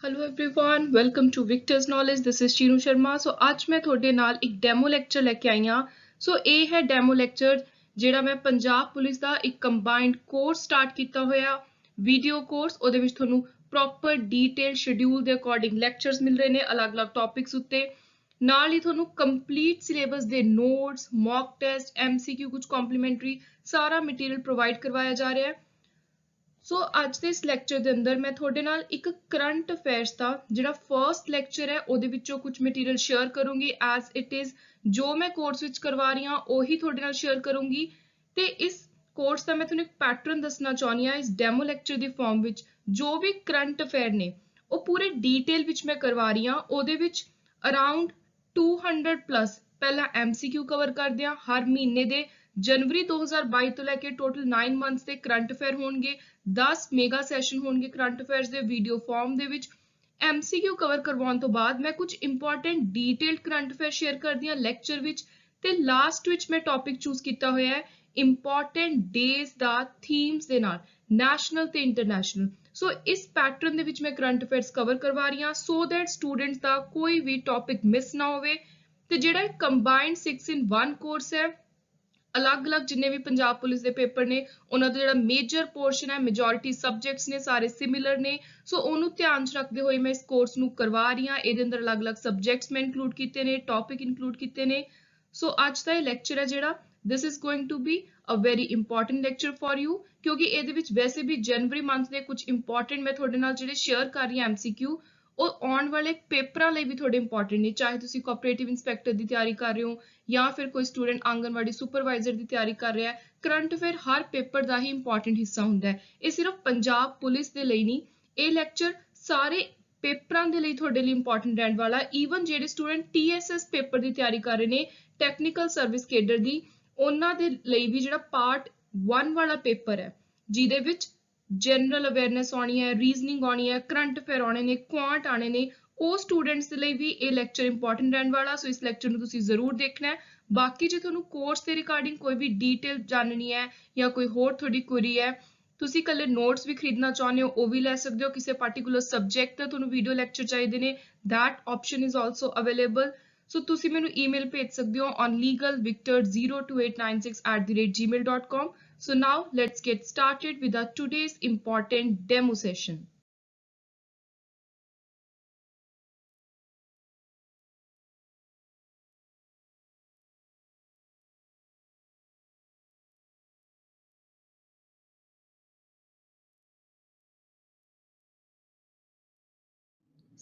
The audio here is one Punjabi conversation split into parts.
Hello everyone welcome to Victors knowledge this is Chinu Sharma so ਅੱਜ ਮੈਂ ਤੁਹਾਡੇ ਨਾਲ ਇੱਕ ਡੈਮੋ ਲੈਕਚਰ ਲੈ ਕੇ ਆਈ ਹਾਂ ਸੋ ਇਹ ਹੈ ਡੈਮੋ ਲੈਕਚਰ ਜਿਹੜਾ ਮੈਂ ਪੰਜਾਬ ਪੁਲਿਸ ਦਾ ਇੱਕ ਕੰਬਾਈਨਡ ਕੋਰਸ ਸਟਾਰਟ ਕੀਤਾ ਹੋਇਆ ਵੀਡੀਓ ਕੋਰਸ ਉਹਦੇ ਵਿੱਚ ਤੁਹਾਨੂੰ ਪ੍ਰੋਪਰ ਡੀਟੇਲ ਸ਼ਡਿਊਲ ਦੇ ਅਕੋਰਡਿੰਗ ਲੈਕਚਰਸ ਮਿਲ ਰਹੇ ਨੇ ਅਲੱਗ-ਅਲੱਗ ਟੌਪਿਕਸ ਉੱਤੇ ਨਾਲ ਹੀ ਤੁਹਾਨੂੰ ਕੰਪਲੀਟ ਸਿਲੇਬਸ ਦੇ ਨੋਟਸ ਮੌਕ ਟੈਸਟ ਐਮਸੀਕਿਊ ਕੁਝ ਕੰਪਲੀਮੈਂਟਰੀ ਸਾਰਾ ਮਟੀਰੀਅਲ ਪ੍ਰੋਵਾਈਡ ਕਰਵਾਇਆ ਜਾ ਰਿਹਾ ਹੈ ਸੋ ਅੱਜ ਦੇ ਇਸ ਲੈਕਚਰ ਦੇ ਅੰਦਰ ਮੈਂ ਤੁਹਾਡੇ ਨਾਲ ਇੱਕ ਕਰੰਟ ਅਫੇਅਰਸ ਦਾ ਜਿਹੜਾ ਫਰਸਟ ਲੈਕਚਰ ਹੈ ਉਹਦੇ ਵਿੱਚੋਂ ਕੁਝ ਮਟੀਰੀਅਲ ਸ਼ੇਅਰ ਕਰੂੰਗੀ ਐਜ਼ ਇਟ ਇਜ਼ ਜੋ ਮੈਂ ਕੋਰਸ ਵਿੱਚ ਕਰਵਾ ਰਹੀ ਹਾਂ ਉਹੀ ਤੁਹਾਡੇ ਨਾਲ ਸ਼ੇਅਰ ਕਰੂੰਗੀ ਤੇ ਇਸ ਕੋਰਸ ਦਾ ਮੈਂ ਤੁਹਾਨੂੰ ਇੱਕ ਪੈਟਰਨ ਦੱਸਣਾ ਚਾਹੁੰਦੀ ਹਾਂ ਇਸ ਡੈਮੋ ਲੈਕਚਰ ਦੀ ਫਾਰਮ ਵਿੱਚ ਜੋ ਵੀ ਕਰੰਟ ਅਫੇਅਰ ਨੇ ਉਹ ਪੂਰੇ ਡੀਟੇਲ ਵਿੱਚ ਮੈਂ ਕਰਵਾ ਰਹੀ ਹਾਂ ਉਹਦੇ ਵਿੱਚ ਅਰਾਊਂਡ 200 ਪਲੱਸ ਪਹਿਲਾਂ ਐਮਸੀਕਿਊ ਕਵਰ ਕਰਦੇ ਹਾਂ ਹਰ ਮਹੀਨੇ ਦੇ जनवरी 2022 ਤੋਂ ਲੈ ਕੇ ਟੋਟਲ 9 ਮੰਥਸ ਦੇ ਕਰੰਟ ਅਫੇਅਰ ਹੋਣਗੇ 10 ਮੇਗਾ ਸੈਸ਼ਨ ਹੋਣਗੇ ਕਰੰਟ ਅਫੇਅਰਸ ਦੇ ਵੀਡੀਓ ਫਾਰਮ ਦੇ ਵਿੱਚ ਐਮਸੀਕਿਊ ਕਵਰ ਕਰਵਾਉਣ ਤੋਂ ਬਾਅਦ ਮੈਂ ਕੁਝ important detailed current affair share ਕਰਦੀ ਹਾਂ ਲੈਕਚਰ ਵਿੱਚ ਤੇ ਲਾਸਟ ਵਿੱਚ ਮੈਂ ਟੌਪਿਕ ਚੂਜ਼ ਕੀਤਾ ਹੋਇਆ ਹੈ ਇੰਪੋਰਟੈਂਟ ਡੇਜ਼ ਦਾ ਥੀਮਸ ਦੇ ਨਾਲ ਨੈਸ਼ਨਲ ਤੇ ਇੰਟਰਨੈਸ਼ਨਲ ਸੋ ਇਸ ਪੈਟਰਨ ਦੇ ਵਿੱਚ ਮੈਂ ਕਰੰਟ ਅਫੇਅਰਸ ਕਵਰ ਕਰਵਾ ਰਹੀ ਹਾਂ ਸੋ ਦੈਟ ਸਟੂਡੈਂਟਸ ਦਾ ਕੋਈ ਵੀ ਟੌਪਿਕ ਮਿਸ ਨਾ ਹੋਵੇ ਤੇ ਜਿਹੜਾ ਕੰਬਾਈਨਡ 6 in 1 ਕੋਰਸ ਹੈ ਅਲੱਗ-ਅਲੱਗ ਜਿੰਨੇ ਵੀ ਪੰਜਾਬ ਪੁਲਿਸ ਦੇ ਪੇਪਰ ਨੇ ਉਹਨਾਂ ਦਾ ਜਿਹੜਾ ਮੇਜਰ ਪੋਰਸ਼ਨ ਹੈ ਮੈਜੋਰਿਟੀ ਸਬਜੈਕਟਸ ਨੇ ਸਾਰੇ ਸਿਮਿਲਰ ਨੇ ਸੋ ਉਹਨੂੰ ਧਿਆਨ 'ਚ ਰੱਖਦੇ ਹੋਏ ਮੈਂ ਇਸ ਕੋਰਸ ਨੂੰ ਕਰਵਾ ਰਹੀ ਹਾਂ ਇਹਦੇ ਅੰਦਰ ਅਲੱਗ-ਅਲੱਗ ਸਬਜੈਕਟਸ ਮੈਂ ਇਨਕਲੂਡ ਕੀਤੇ ਨੇ ਟੌਪਿਕ ਇਨਕਲੂਡ ਕੀਤੇ ਨੇ ਸੋ ਅੱਜ ਦਾ ਇਹ ਲੈਕਚਰ ਹੈ ਜਿਹੜਾ this is going to be a very important lecture for you ਕਿਉਂਕਿ ਇਹਦੇ ਵਿੱਚ ਵੈਸੇ ਵੀ ਜਨਵਰੀ ਮੰਥ ਦੇ ਕੁਝ ਇੰਪੋਰਟੈਂਟ ਮੈਂ ਤੁਹਾਡੇ ਨਾਲ ਜਿਹੜੇ ਸ਼ੇਅਰ ਕਰ ਰਹੀ ਹਾਂ ਐਮਸੀਕਿਊ ਉਹ ਆਉਣ ਵਾਲੇ ਪੇਪਰਾਂ ਲਈ ਵੀ ਥੋੜੇ ਇੰਪੋਰਟੈਂਟ ਨੇ ਚਾਹੇ ਤੁਸੀਂ ਕੋਆਪਰੇਟਿਵ ਇੰਸਪੈਕਟਰ ਦੀ ਤਿਆਰੀ ਕਰ ਰਹੇ ਹੋ ਜਾਂ ਫਿਰ ਕੋਈ ਸਟੂਡੈਂਟ ਆਂਗਨਵਾੜੀ ਸੁਪਰਵਾਈਜ਼ਰ ਦੀ ਤਿਆਰੀ ਕਰ ਰਿਹਾ ਹੈ ਕਰੰਟ ਅਫੇਅਰ ਹਰ ਪੇਪਰ ਦਾ ਹੀ ਇੰਪੋਰਟੈਂਟ ਹਿੱਸਾ ਹੁੰਦਾ ਹੈ ਇਹ ਸਿਰਫ ਪੰਜਾਬ ਪੁਲਿਸ ਦੇ ਲਈ ਨਹੀਂ ਇਹ ਲੈਕਚਰ ਸਾਰੇ ਪੇਪਰਾਂ ਦੇ ਲਈ ਤੁਹਾਡੇ ਲਈ ਇੰਪੋਰਟੈਂਟ ਰਹਿਣ ਵਾਲਾ ਈਵਨ ਜਿਹੜੇ ਸਟੂਡੈਂਟ ਟੀਐਸਐਸ ਪੇਪਰ ਦੀ ਤਿਆਰੀ ਕਰ ਰਹੇ ਨੇ ਟੈਕਨੀਕਲ ਸਰਵਿਸ ਕੇਡਰ ਦੀ ਉਹਨਾਂ ਦੇ ਲਈ ਵੀ ਜਿਹੜਾ ਪਾਰਟ 1 ਵਾਲਾ ਪੇਪਰ ਹੈ ਜਿਹਦੇ ਵਿੱਚ ਜਨਰਲ ਅਵੇਅਰਨੈਸ ਆਉਣੀ ਹੈ ਰੀਜ਼ਨਿੰਗ ਆਉਣੀ ਹੈ ਕਰੰਟ ਅਫੇਅਰ ਆਉਣੇ ਨੇ ਕੁਆਂਟ ਆਣੇ ਨੇ ਉਹ ਸਟੂਡੈਂਟਸ ਦੇ ਲਈ ਵੀ ਇਹ ਲੈਕਚਰ ਇੰਪੋਰਟੈਂਟ ਰਹਿਣ ਵਾਲਾ ਸੋ ਇਸ ਲੈਕਚਰ ਨੂੰ ਤੁਸੀਂ ਜ਼ਰੂਰ ਦੇਖਣਾ ਹੈ ਬਾਕੀ ਜੇ ਤੁਹਾਨੂੰ ਕੋਰਸ ਦੇ ਰਿਗਾਰਡਿੰਗ ਕੋਈ ਵੀ ਡੀਟੇਲ ਜਾਣਨੀ ਹੈ ਜਾਂ ਕੋਈ ਹੋਰ ਤੁਹਾਡੀ ਕੁਇਰੀ ਹੈ ਤੁਸੀਂ ਕੱਲੇ ਨੋਟਸ ਵੀ ਖਰੀਦਣਾ ਚਾਹੁੰਦੇ ਹੋ ਉਹ ਵੀ ਲੈ ਸਕਦੇ ਹੋ ਕਿਸੇ ਪਾਰਟਿਕੂਲਰ ਸਬਜੈਕਟ ਦਾ ਤੁਹਾਨੂੰ ਵੀਡੀਓ ਲੈਕਚਰ ਚਾਹੀਦੇ ਨੇ that option is also available ਸੋ ਤੁਸੀਂ ਮੈਨੂੰ ਈਮੇਲ ਭੇਜ ਸਕਦੇ ਹੋ on legalvictor02896@gmail.com so now let's get started with our today's important demo session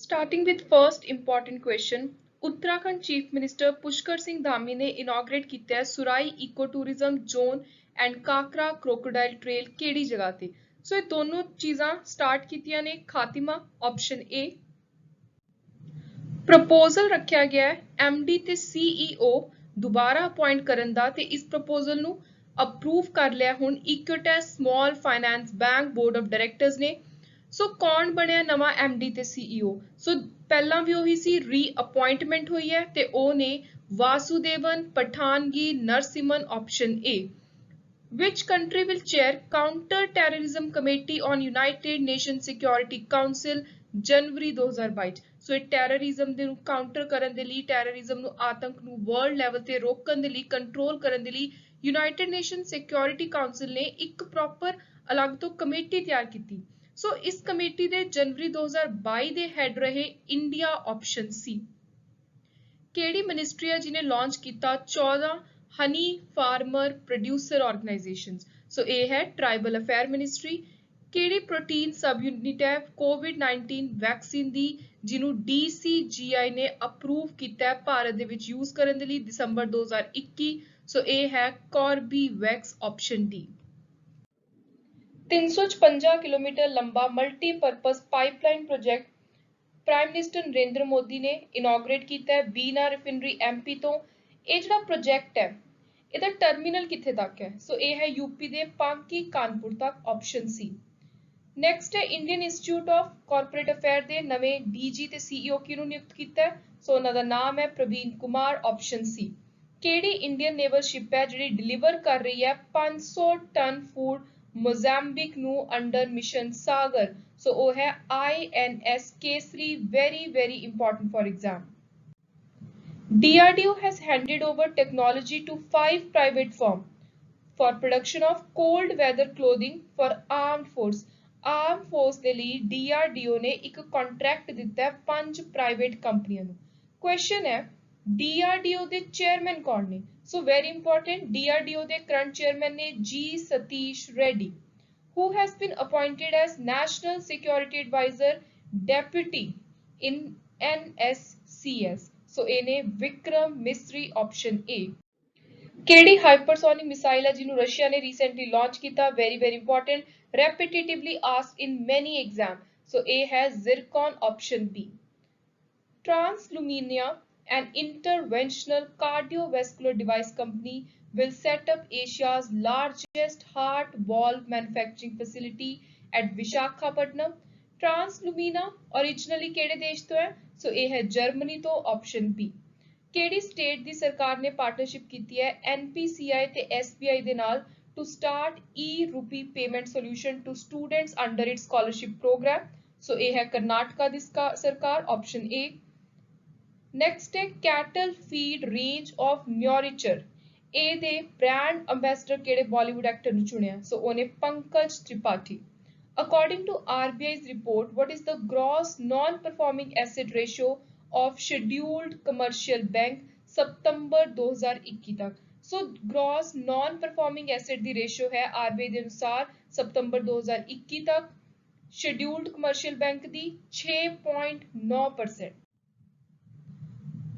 Starting with first important question, Uttarakhand chief minister Pushkar Singh Dhami ने इनॉग्रेट ਕੀਤਾ ਹੈ Surai eco tourism zone and Kakra crocodile trail ਕਿਹੜੀ ਜਗ੍ਹਾ ਤੇ ਸੋ ਇਹ ਦੋਨੋਂ ਚੀਜ਼ਾਂ ਸਟਾਰਟ ਕੀਤੀਆਂ ਨੇ ਖਾਤਿਮਾ ਆਪਸ਼ਨ ਏ ਪ੍ਰਪੋਜ਼ਲ ਰੱਖਿਆ ਗਿਆ ਹੈ ਐਮਡੀ ਤੇ ਸੀਈਓ ਦੁਬਾਰਾ ਅਪਾਇੰਟ ਕਰਨ ਦਾ ਤੇ ਇਸ ਪ੍ਰਪੋਜ਼ਲ ਨੂੰ ਅਪਰੂਵ ਕਰ ਲਿਆ ਹੁਣ Equitas small finance bank board of directors ਨੇ ਸੋ ਕੌਣ ਬਣਿਆ ਨਵਾਂ ਐਮਡੀ ਤੇ ਸੀਈਓ ਸੋ ਪਹਿਲਾਂ ਵੀ ਉਹੀ ਸੀ ਰੀਅਪਾਇੰਟਮੈਂਟ ਹੋਈ ਹੈ ਤੇ ਉਹ ਨੇ Vasudevan Pathangi Narasimhan option A which country will chair counter terrorism committee on united nations security council January 2022 so ਇਹ ਟੈਰਰਿਜ਼ਮ ਦੇ ਨੂੰ ਕਾਊਂਟਰ ਕਰਨ ਦੇ ਲਈ ਟੈਰਰਿਜ਼ਮ ਨੂੰ ਆਤੰਕ ਨੂੰ ਵਰਲਡ ਲੈਵਲ ਤੇ ਰੋਕਣ ਦੇ ਲਈ ਕੰਟਰੋਲ ਕਰਨ ਦੇ ਲਈ ਯੂਨਾਈਟਿਡ ਨੇਸ਼ਨ ਸਿਕਿਉਰਿਟੀ ਕਾਉਂਸਲ ਨੇ ਇੱਕ ਪ੍ਰੋਪਰ ਅਲੱਗ ਤੋਂ ਕਮੇਟੀ ਤਿਆਰ ਕੀਤੀ ਸੋ ਇਸ ਕਮੇਟੀ ਦੇ ਜਨਵਰੀ 2022 ਦੇ ਹੈਡ ਰਹੇ ਇੰਡੀਆ ਆਪਸ਼ਨ ਸੀ ਕਿਹੜੀ ਮਿਨਿਸਟਰੀ ਹੈ ਜਿਨੇ ਲਾਂਚ ਕੀਤਾ 14 ਹਨੀ ਫਾਰਮਰ ਪ੍ਰੋਡਿਊਸਰ ਆਰਗੇਨਾਈਜੇਸ਼ਨਸ ਸੋ ਇਹ ਹੈ ਟ੍ਰਾਈਬਲ ਅਫੇਅਰ ਮਿਨਿਸਟਰੀ ਕਿਹੜੀ ਪ੍ਰੋਟੀਨ ਸਬ ਯੂਨਿਟ ਹੈ ਕੋਵਿਡ-19 ਵੈਕਸੀਨ ਦੀ ਜਿਹਨੂੰ DCGI ਨੇ ਅਪਰੂਵ ਕੀਤਾ ਹੈ ਭਾਰਤ ਦੇ ਵਿੱਚ ਯੂਜ਼ ਕਰਨ ਦੇ ਲਈ ਦਸੰਬਰ 2021 ਸੋ ਇਹ ਹੈ ਕੋਰਬੀਵੈਕਸ ਆਪਸ਼ਨ ਡੀ 356 ਕਿਲੋਮੀਟਰ ਲੰਬਾ multipurpose pipeline project prime minister Narendra Modi ਨੇ ਇਨੌਗਰੇਟ ਕੀਤਾ ਹੈ ਬੀਨਾ ਰਿਫਾਈਨਰੀ ਐਮਪੀ ਤੋਂ ਇਹ ਜਿਹੜਾ ਪ੍ਰੋਜੈਕਟ ਹੈ ਇਹਦਾ ਟਰਮੀਨਲ ਕਿੱਥੇ ਤੱਕ ਹੈ ਸੋ ਇਹ ਹੈ ਯੂਪੀ ਦੇ ਪਾਂਕੀ ਕਾਨਪੁਰ ਤੱਕ ਆਪਸ਼ਨ ਸੀ ਨੈਕਸਟ ਹੈ Indian institute of corporate affair ਦੇ ਨਵੇਂ ਡੀਜੀ ਤੇ ਸੀਈਓ ਕਿਹਨੂੰ ਨਿਯੁਕਤ ਕੀਤਾ ਹੈ ਸੋ ਉਹਨਾਂ ਦਾ ਨਾਮ ਹੈ ਪ੍ਰਵੀਨ ਕੁਮਾਰ ਆਪਸ਼ਨ ਸੀ ਕਿਹੜੀ ਇੰਡੀਅਨ ਨੇਵਲ ਸ਼ਿਪ ਹੈ ਜਿਹੜੀ ਡਿਲੀਵਰ ਕਰ ਰਹੀ ਹੈ 500 ਟਨ ਫੂਡ ਮੋਜ਼ਾਂਬਿਕ ਨੂੰ ਅੰਡਰ ਮਿਸ਼ਨ ਸਾਗਰ ਸੋ ਉਹ ਹੈ INS Kesari, very important for exam. DRDO has handed over technology to 5 private firms for production of cold weather clothing for armed force. Armed force ਦੇ ਲਈ DRDO ਨੇ ਇੱਕ ਕੰਟਰੈਕਟ ਦਿੱਤਾ ਹੈ 5 ਪ੍ਰਾਈਵੇਟ ਕੰਪਨੀਆਂ ਨੂੰ। ਕੁਐਸਚਨ ਹੈ DRDO ਦੇ ਚੇਅਰਮੈਨ ਕੌਣ ਨੇ? ਸੋ ਵੈਰੀ ਇੰਪੋਰਟੈਂਟ, DRDO ਦੇ ਕਰੰਟ ਚੇਅਰਮੈਨ ਨੇ G Satish Reddy, who has been appointed as National Security Advisor Deputy in NSCS. So ਇਹ ਨੇ ਵਿਕਰਮ ਮਿਸਰੀ, ਆਪਸ਼ਨ A। ਕਿਹੜੀ ਹਾਈਪਰਸੋਨਿਕ ਮਿਸਾਈਲ ਹੈ ਜਿਹਨੂੰ ਰਸ਼ੀਆ ਨੇ ਰੀਸੈਂਟਲੀ ਲਾਂਚ ਕੀਤਾ? very important, repetitively asked in many exam. So A ਹੈ Zircon, option B। TransLumina, an interventional cardiovascular device company, will set up Asia's largest heart valve manufacturing facility at Visakhapatnam. TransLumina originally ਕਿਹੜੇ ਦੇਸ਼ ਤੋਂ ਹੈ? So A ਹੈ ਜਰਮਨੀ ਤੋਂ, option B। ਕਿਹੜੀ ਸਟੇਟ ਦੀ ਸਰਕਾਰ ਨੇ ਪਾਰਟਨਰਸ਼ਿਪ ਕੀਤੀ ਹੈ NPCI ਤੇ SBI ਦੇ ਨਾਲ to start e-rupee payment solution to students under its scholarship program? So ਇਹ ਹੈ ਕਰਨਾਟਕਾ ਦੀ ਸਰਕਾਰ, option A। ਨੈਕਸਟ ਹੈ ਕੈਟਲ ਫੀਡ ਰੇਂਜ ਆਫ ਨਿਊਰਿਚਰ, ਇਹਦੇ ਬ੍ਰਾਂਡ ਅੰਬੈਸਡਰ ਕਿਹੜੇ ਬਾਲੀਵੁੱਡ ਐਕਟਰ ਨੂੰ ਚੁਣਿਆ? ਸੋ ਉਹਨੇ Pankaj Tripathi. According to RBI's report, what is the gross non-performing asset ratio of scheduled commercial bank September 2021 तक? So gross non-performing asset ਦੀ ratio है RBI ਦੇ ਅਨੁਸਾਰ September 2021 तक scheduled commercial bank ਦੀ 6.9%।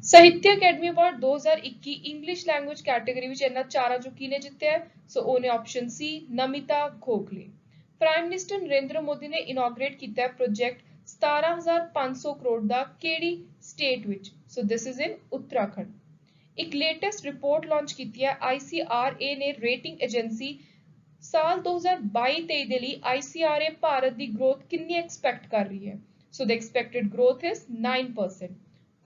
Sahitya Akademi award 2021 English language category ਵਿੱਚ ਇਹਨਾਂ ਚਾਰਾਂ ਚੋਂ ਕਿਹਨੇ ਜਿੱਤਿਆ? ਸੋ ਉਹਨੇ option C Namita Gokhale. Prime minister Narendra Modi ਨੇ ਇਨੋਗ੍ਰੇਟ ਕੀਤਾ ਹੈ ਪ੍ਰੋਜੈਕਟ 17,500 ਕਰੋੜ ਦਾ ਕਿਹੜੀ ਸਟੇਟ ਵਿੱਚ? ਸੋ ਦਿਸ ਇਜ਼ ਇਨ ਉੱਤਰਾਖੰਡ। ਇੱਕ ਲੇਟੈਸਟ ਰਿਪੋਰਟ ਲਾਂਚ ਕੀਤੀ ਹੈ ICRA ਨੇ, ਰੇਟਿੰਗ ਏਜੰਸੀ। ਸਾਲ 2022-23 ਦੇ ਲਈ ICRA ਭਾਰਤ ਦੀ ਗਰੋਥ ਕਿੰਨੀ ਐਕਸਪੈਕਟ ਕਰ ਰਹੀ ਹੈ? So the expected growth is 9%।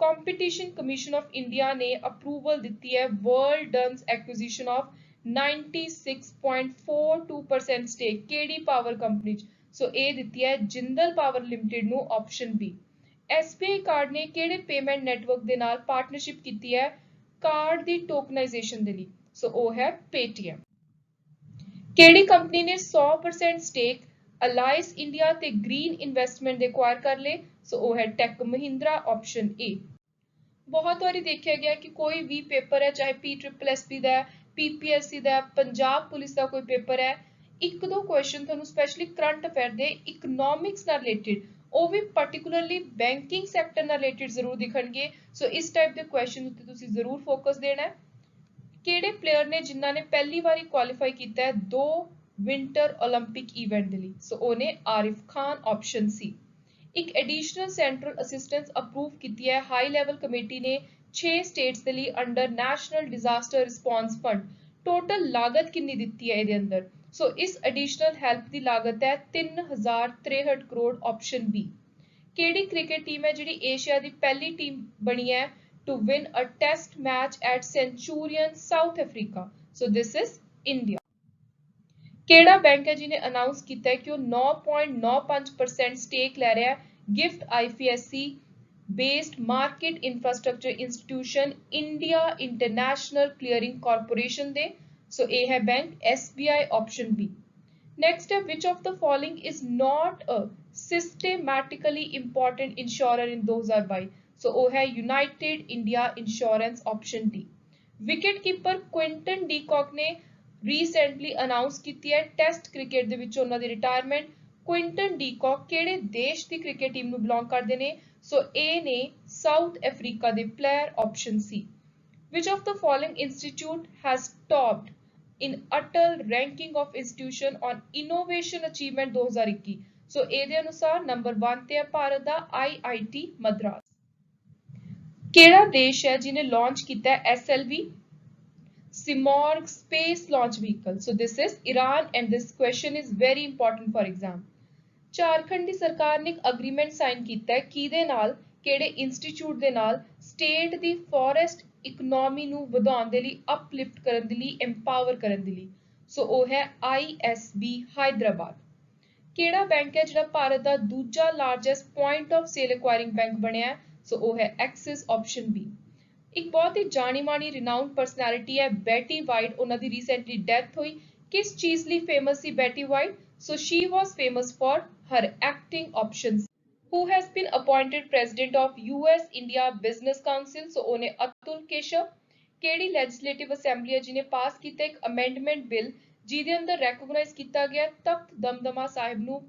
Competition commission of India ਨੇ ਅਪਰੂਵਲ ਦਿੱਤੀ ਹੈ Worldone's acquisition of 96.42% stake ਕਿਹੜੀ ਪਾਵਰ ਕੰਪਨੀ ਚ? ਸੋ ਇਹ ਦਿੱਤੀ ਹੈ ਜਿੰਦਲ ਪਾਵਰ ਲਿਮਟਿਡ ਨੂੰ, ਆਪਸ਼ਨ B। SBI ਕਾਰਡ ਨੇ ਕਿਹੜੇ ਪੇਮੈਂਟ ਨੈਟਵਰਕ ਦੇ ਨਾਲ ਪਾਰਟਨਰਸ਼ਿਪ ਕੀਤੀ ਹੈ ਕਾਰਡ ਦੀ ਟੋਕਨਾਈਜੇਸ਼ਨ ਦੇ ਲਈ? ਸੋ ਉਹ ਹੈ Paytm। ਕਿਹੜੀ ਕੰਪਨੀ ਨੇ 100% ਸਟੇਕ ਅਲਾਈਸ ਇੰਡੀਆ ਤੇ ਗ੍ਰੀਨ ਇਨਵੈਸਟਮੈਂਟ ਦੇ ਐਕਵਾਇਰ ਕਰ ਲਏ? ਸੋ ਉਹ ਹੈ ਟੈਕ ਮਹਿੰਦਰਾ, ਆਪਸ਼ਨ A। ਬਹੁਤ ਵਾਰੀ ਦੇਖਿਆ ਗਿਆ ਕਿ ਕੋਈ ਵੀ ਪੇਪਰ ਹੈ ਚਾਹੇ PSSB ਦਾ ਹੈ, PPSC ਦਾ ਹੈ, ਪੰਜਾਬ ਪੁਲਿਸ ਦਾ ਕੋਈ ਪੇਪਰ ਹੈ, ਇੱਕ ਦੋ ਕੁਐਸਚਨ ਤੁਹਾਨੂੰ ਸਪੈਸ਼ਲੀ ਕਰੰਟ ਅਫੇਅਰ ਦੇ ਇਕਨੋਮਿਕਸ ਨਾਲ ਰਿਲੇਟਡ, ਉਹ ਵੀ ਪਾਰਟਿਕੂਲਰਲੀ ਬੈਂਕਿੰਗ ਸੈਕਟਰ ਨਾਲ ਰਿਲੇਟਡ ਜ਼ਰੂਰ ਦਿਖਣਗੇ। ਸੋ ਇਸ ਟਾਈਪ ਦੇ ਕੁਐਸਚਨ ਉੱਤੇ ਤੁਸੀਂ ਜ਼ਰੂਰ ਫੋਕਸ ਦੇਣਾ ਹੈ। ਕਿਹੜੇ ਪਲੇਅਰ ਨੇ ਜਿਨ੍ਹਾਂ ਨੇ ਪਹਿਲੀ ਵਾਰੀ ਕੁਆਲੀਫਾਈ ਕੀਤਾ ਹੈ 2 ਵਿੰਟਰ 올림픽 ਇਵੈਂਟ ਦੇ ਲਈ? ਸੋ ਉਹਨੇ ਆਰਿਫ ਖਾਨ, ਆਪਸ਼ਨ C। ਇੱਕ ਐਡੀਸ਼ਨਲ ਸੈਂਟਰਲ ਅਸਿਸਟੈਂਸ ਅਪਰੂਵ ਕੀਤੀ ਹੈ ਹਾਈ ਲੈਵਲ ਕਮੇਟੀ ਨੇ 6 ਸਟੇਟਸ ਦੇ ਲਈ under national disaster response fund. Total ਲਾਗਤ ਕਿੰਨੀ ਦਿੱਤੀ ਹੈ ਇਹਦੇ ਅੰਦਰ? ਸੋ ਇਸ ਐਡੀਸ਼ਨਲ ਹੈਲਪ ਦੀ ਲਾਗਤ ਹੈ 3063 ਕਰੋੜ, ਆਪਸ਼ਨ B। ਕਿਹੜੀ ਕ੍ਰਿਕਟ ਟੀਮ ਹੈ ਜਿਹੜੀ ਏਸ਼ੀਆ ਦੀ ਪਹਿਲੀ ਟੀਮ ਬਣੀ ਹੈ to win a test match at Centurion, South Africa? So this is India। ਕਿਹੜਾ ਬੈਂਕ ਹੈ ਜਿਹਨੇ ਅਨਾਉਂਸ ਕੀਤਾ ਹੈ ਕਿ ਉਹ 9.95% ਸਟੇਕ ਲੈ ਰਿਹਾ ਹੈ gift IFSC based market infrastructure institution India International Clearing Corporation ਦੇ? ਸੋ ਇਹ ਹੈ bank SBI, option B। Next ਹੈ which of the following is not a systematically important insurer in 2022? So ਉਹ ਹੈ United India insurance, option D। Wicket keeper Quinton de Kock ਨੇ ਰੀਸੈਂਟਲੀ ਅਨਾਉਂਸ ਕੀਤੀ ਹੈ ਟੈਸਟ ਕ੍ਰਿਕਟ ਦੇ ਵਿੱਚ ਉਹਨਾਂ ਦੀ ਰਿਟਾਇਰਮੈਂਟ। ਕੁਇੰਟਨ ਡੀਕੌਕ ਕਿਹੜੇ ਦੇਸ਼ ਦੀ ਕ੍ਰਿਕਟ ਟੀਮ ਨੂੰ ਬਿਲੋਂਗ ਕਰਦੇ ਨੇ? ਸੋ ਇਹ ਨੇ ਸਾਊਥ ਅਫਰੀਕਾ ਦੇ player, option C। Which of the following institute has topped in Atal ranking of institution on innovation achievement 2021? ਸੋ ਇਹਦੇ ਅਨੁਸਾਰ ਨੰਬਰ 1 ਤੇ ਹੈ ਭਾਰਤ ਦਾ IIT ਮਦਰਾਸ। ਕਿਹੜਾ ਦੇਸ਼ ਹੈ ਜਿਹਨੇ ਲਾਂਚ ਕੀਤਾ ਹੈ SLV Simorgh space launch vehicle? So this is Iran and this question is very important for exam। Jharkhand ਦੀ ਸਰਕਾਰ ਨੇ ਇੱਕ ਅਗਰੀਮੈਂਟ ਸਾਈਨ ਕੀਤਾ ਹੈ ਕਿਹਦੇ ਨਾਲ, ਕਿਹੜੇ ਇੰਸਟੀਚਿਊਟ ਦੇ ਨਾਲ? ਸਟੇਟ ਦੀ ਫੋਰੈਸਟ ਇਕਨੋਮੀ ਨੂੰ ਵਧਾਉਣ ਦੇ ਲਈ, ਅਪਲਿਫਟ ਕਰਨ ਦੇ ਲਈ, ਐਮਪਾਵਰ ਕਰਨ ਦੇ ਲਈ। ਸੋ ਉਹ ਹੈ ISB ਹੈਦਰਾਬਾਦ। ਕਿਹੜਾ ਬੈਂਕ ਹੈ ਜਿਹੜਾ ਭਾਰਤ ਦਾ ਦੂਜਾ largest point of sale acquiring bank ਬਣਿਆ ਹੈ? ਸੋ ਉਹ ਹੈ ਐਕਸਿਸ ਆਪਸ਼ਨ ਬੀ। ਇੱਕ ਬਹੁਤ ਹੀ ਜਾਣੀ ਮਾਣੀ ਰਿਨਾਊਂਡ ਪਰਸਨੈਲਿਟੀ ਹੈ ਬੈਟੀ ਵਾਈਟ, ਉਹਨਾਂ ਦੀ ਰੀਸੈਂਟਲੀ ਡੈਥ ਹੋਈ। ਕਿਸ ਚੀਜ਼ ਲਈ ਫੇਮਸ ਸੀ Betty White? So she was famous for her acting options. Who has been appointed president of US India Business Council? ਸੋ ਉਹਨੇ ਅਤੁਲ ਕੇਸ਼ਵ। ਕਿਹੜੀ ਲੈਜਿਸਲੇਟਿਵ ਅਸੈਂਬਲੀ ਹੈ ਜਿਹਨੇ ਪਾਸ ਕੀਤਾ ਇੱਕ ਅਮੈਂਡਮੈਂਟ ਬਿੱਲ ਜਿਹਦੇ ਅੰਦਰ ਰੈਕਗਨਾਈਜ਼ ਕੀਤਾ ਗਿਆ ਤਖਤ ਦਮਦਮਾ ਸਾਹਿਬ ਨੂੰ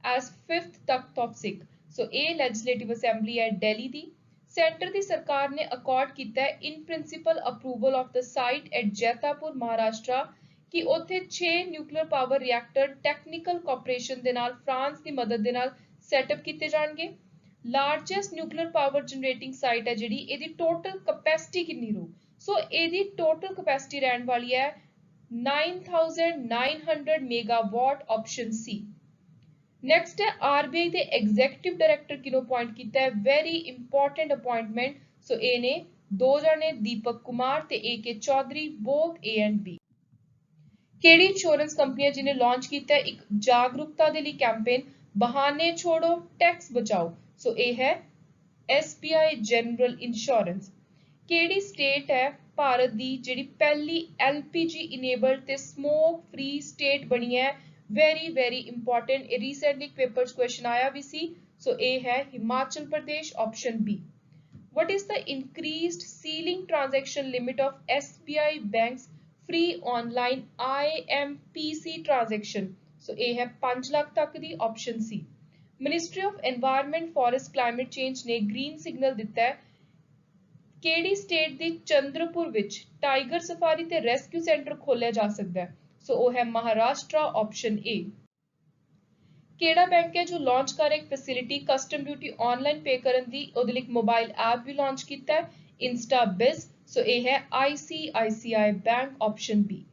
ਐਸ 5th ਤਖਤ ਆਫ ਸਿੱਖ? ਸੋ ਇਹ ਲੈਜਿਸਲੇਟਿਵ ਅਸੈਂਬਲੀ ਹੈ ਦਿੱਲੀ ਦੀ। ਸੈਂਟਰ ਦੀ ਸਰਕਾਰ ਨੇ ਅਕਾਰਡ ਕੀਤਾ ਹੈ in principle approval of the site at Jaitapur Maharashtra ਕਿ ਉੱਥੇ 6 nuclear power reactor technical cooperation ਦੇ ਨਾਲ ਫਰਾਂਸ ਦੀ ਮਦਦ ਦੇ ਨਾਲ ਸੈਟਅਪ ਕੀਤੇ ਜਾਣਗੇ। Largest nuclear power generating site ਹੈ ਜਿਹੜੀ, ਇਹਦੀ ਟੋਟਲ ਕਪੈਸਿਟੀ ਕਿੰਨੀ ਰਹੂ? ਸੋ ਇਹਦੀ ਟੋਟਲ ਕਪੈਸਿਟੀ ਰਹਿਣ ਵਾਲੀ ਹੈ 9900 ਮੇਗਾਵਾਟ, ਆਪਸ਼ਨ ਸੀ। ਨੈਕਸਟ ਹੈ ਆਰਬੀਆਈ ਦੇ ਐਗਜ਼ੈਕਟਿਵ ਡਾਇਰੈਕਟਰ ਕਿਹਨੂੰ ਅਪਾਇੰਟ ਕੀਤਾ ਹੈ? Very important appointment. ਸੋ ਇਹ ਨੇ ਦੋ ਜਣੇ, ਦੀਪਕ ਕੁਮਾਰ ਤੇ AK. Chaudhary, both A and B. ਕਿਹੜੀ ਇੰਸ਼ੋਰੈਂਸ ਕੰਪਨੀ ਹੈ ਜਿਹਨੇ ਲਾਂਚ ਕੀਤਾ ਹੈ ਇੱਕ ਜਾਗਰੂਕਤਾ ਦੇ ਲਈ ਕੈਂਪੇਨ ਬਹਾਨੇ ਛੋੜੋ ਟੈਕਸ ਬਚਾਓ? ਸੋ ਇਹ ਹੈ SBI ਜਨਰਲ ਇੰਸ਼ੋਰੈਂਸ। ਕਿਹੜੀ ਸਟੇਟ ਹੈ ਭਾਰਤ ਦੀ ਜਿਹੜੀ ਪਹਿਲੀ LPG ਇਨੇਬਲਡ ਤੇ ਸਮੋਕ ਫ੍ਰੀ ਸਟੇਟ ਬਣੀ ਹੈ? ਵੈਰੀ ਇੰਪੋਰਟੈਂਟ, ਇਹ ਰੀਸੈਂਟਲੀ ਪੇਪਰ 'ਚ ਕੁਐਸਚਨ ਆਇਆ ਵੀ ਸੀ। ਸੋ ਇਹ ਹੈ Himachal Pradesh, option B. What is the increased ceiling transaction limit of SBI Bank's free online IMPC transaction? ਸੋ ਇਹ ਹੈ 5 ਲੱਖ ਤੱਕ ਦੀ, option C. Ministry of environment forest climate change ਨੇ ਗ੍ਰੀਨ ਸਿਗਨਲ ਦਿੱਤਾ ਹੈ ਕਿਹੜੀ ਸਟੇਟ ਦੀ ਚੰਦਰਪੁਰ ਵਿੱਚ ਟਾਈਗਰ ਸਫਾਰੀ ਤੇ ਰੈਸਕਿਊ ਸੈਂਟਰ ਖੋਲਿਆ ਜਾ ਸਕਦਾ ਹੈ? ਸੋ ਉਹ ਹੈ ਮਹਾਰਾਸ਼ਟਰ, ਆਪਸ਼ਨ ਏ। ਕਿਹੜਾ ਬੈਂਕ ਹੈ ਜੋ ਲਾਂਚ ਕਰ ਰਿਹਾ ਇੱਕ ਫੈਸਿਲਿਟੀ ਕਸਟਮ ਡਿਊਟੀ ਆਨਲਾਈਨ ਪੇ ਕਰਨ ਦੀ, ਉਹਦੇ ਲਈ ਇੱਕ ਮੋਬਾਈਲ ਐਪ ਵੀ ਲਾਂਚ ਕੀਤਾ ਹੈ, ਇੰਸਟਾਬਿਜ਼। ਸੋ ਇਹ ਹੈ ICICI bank, option B.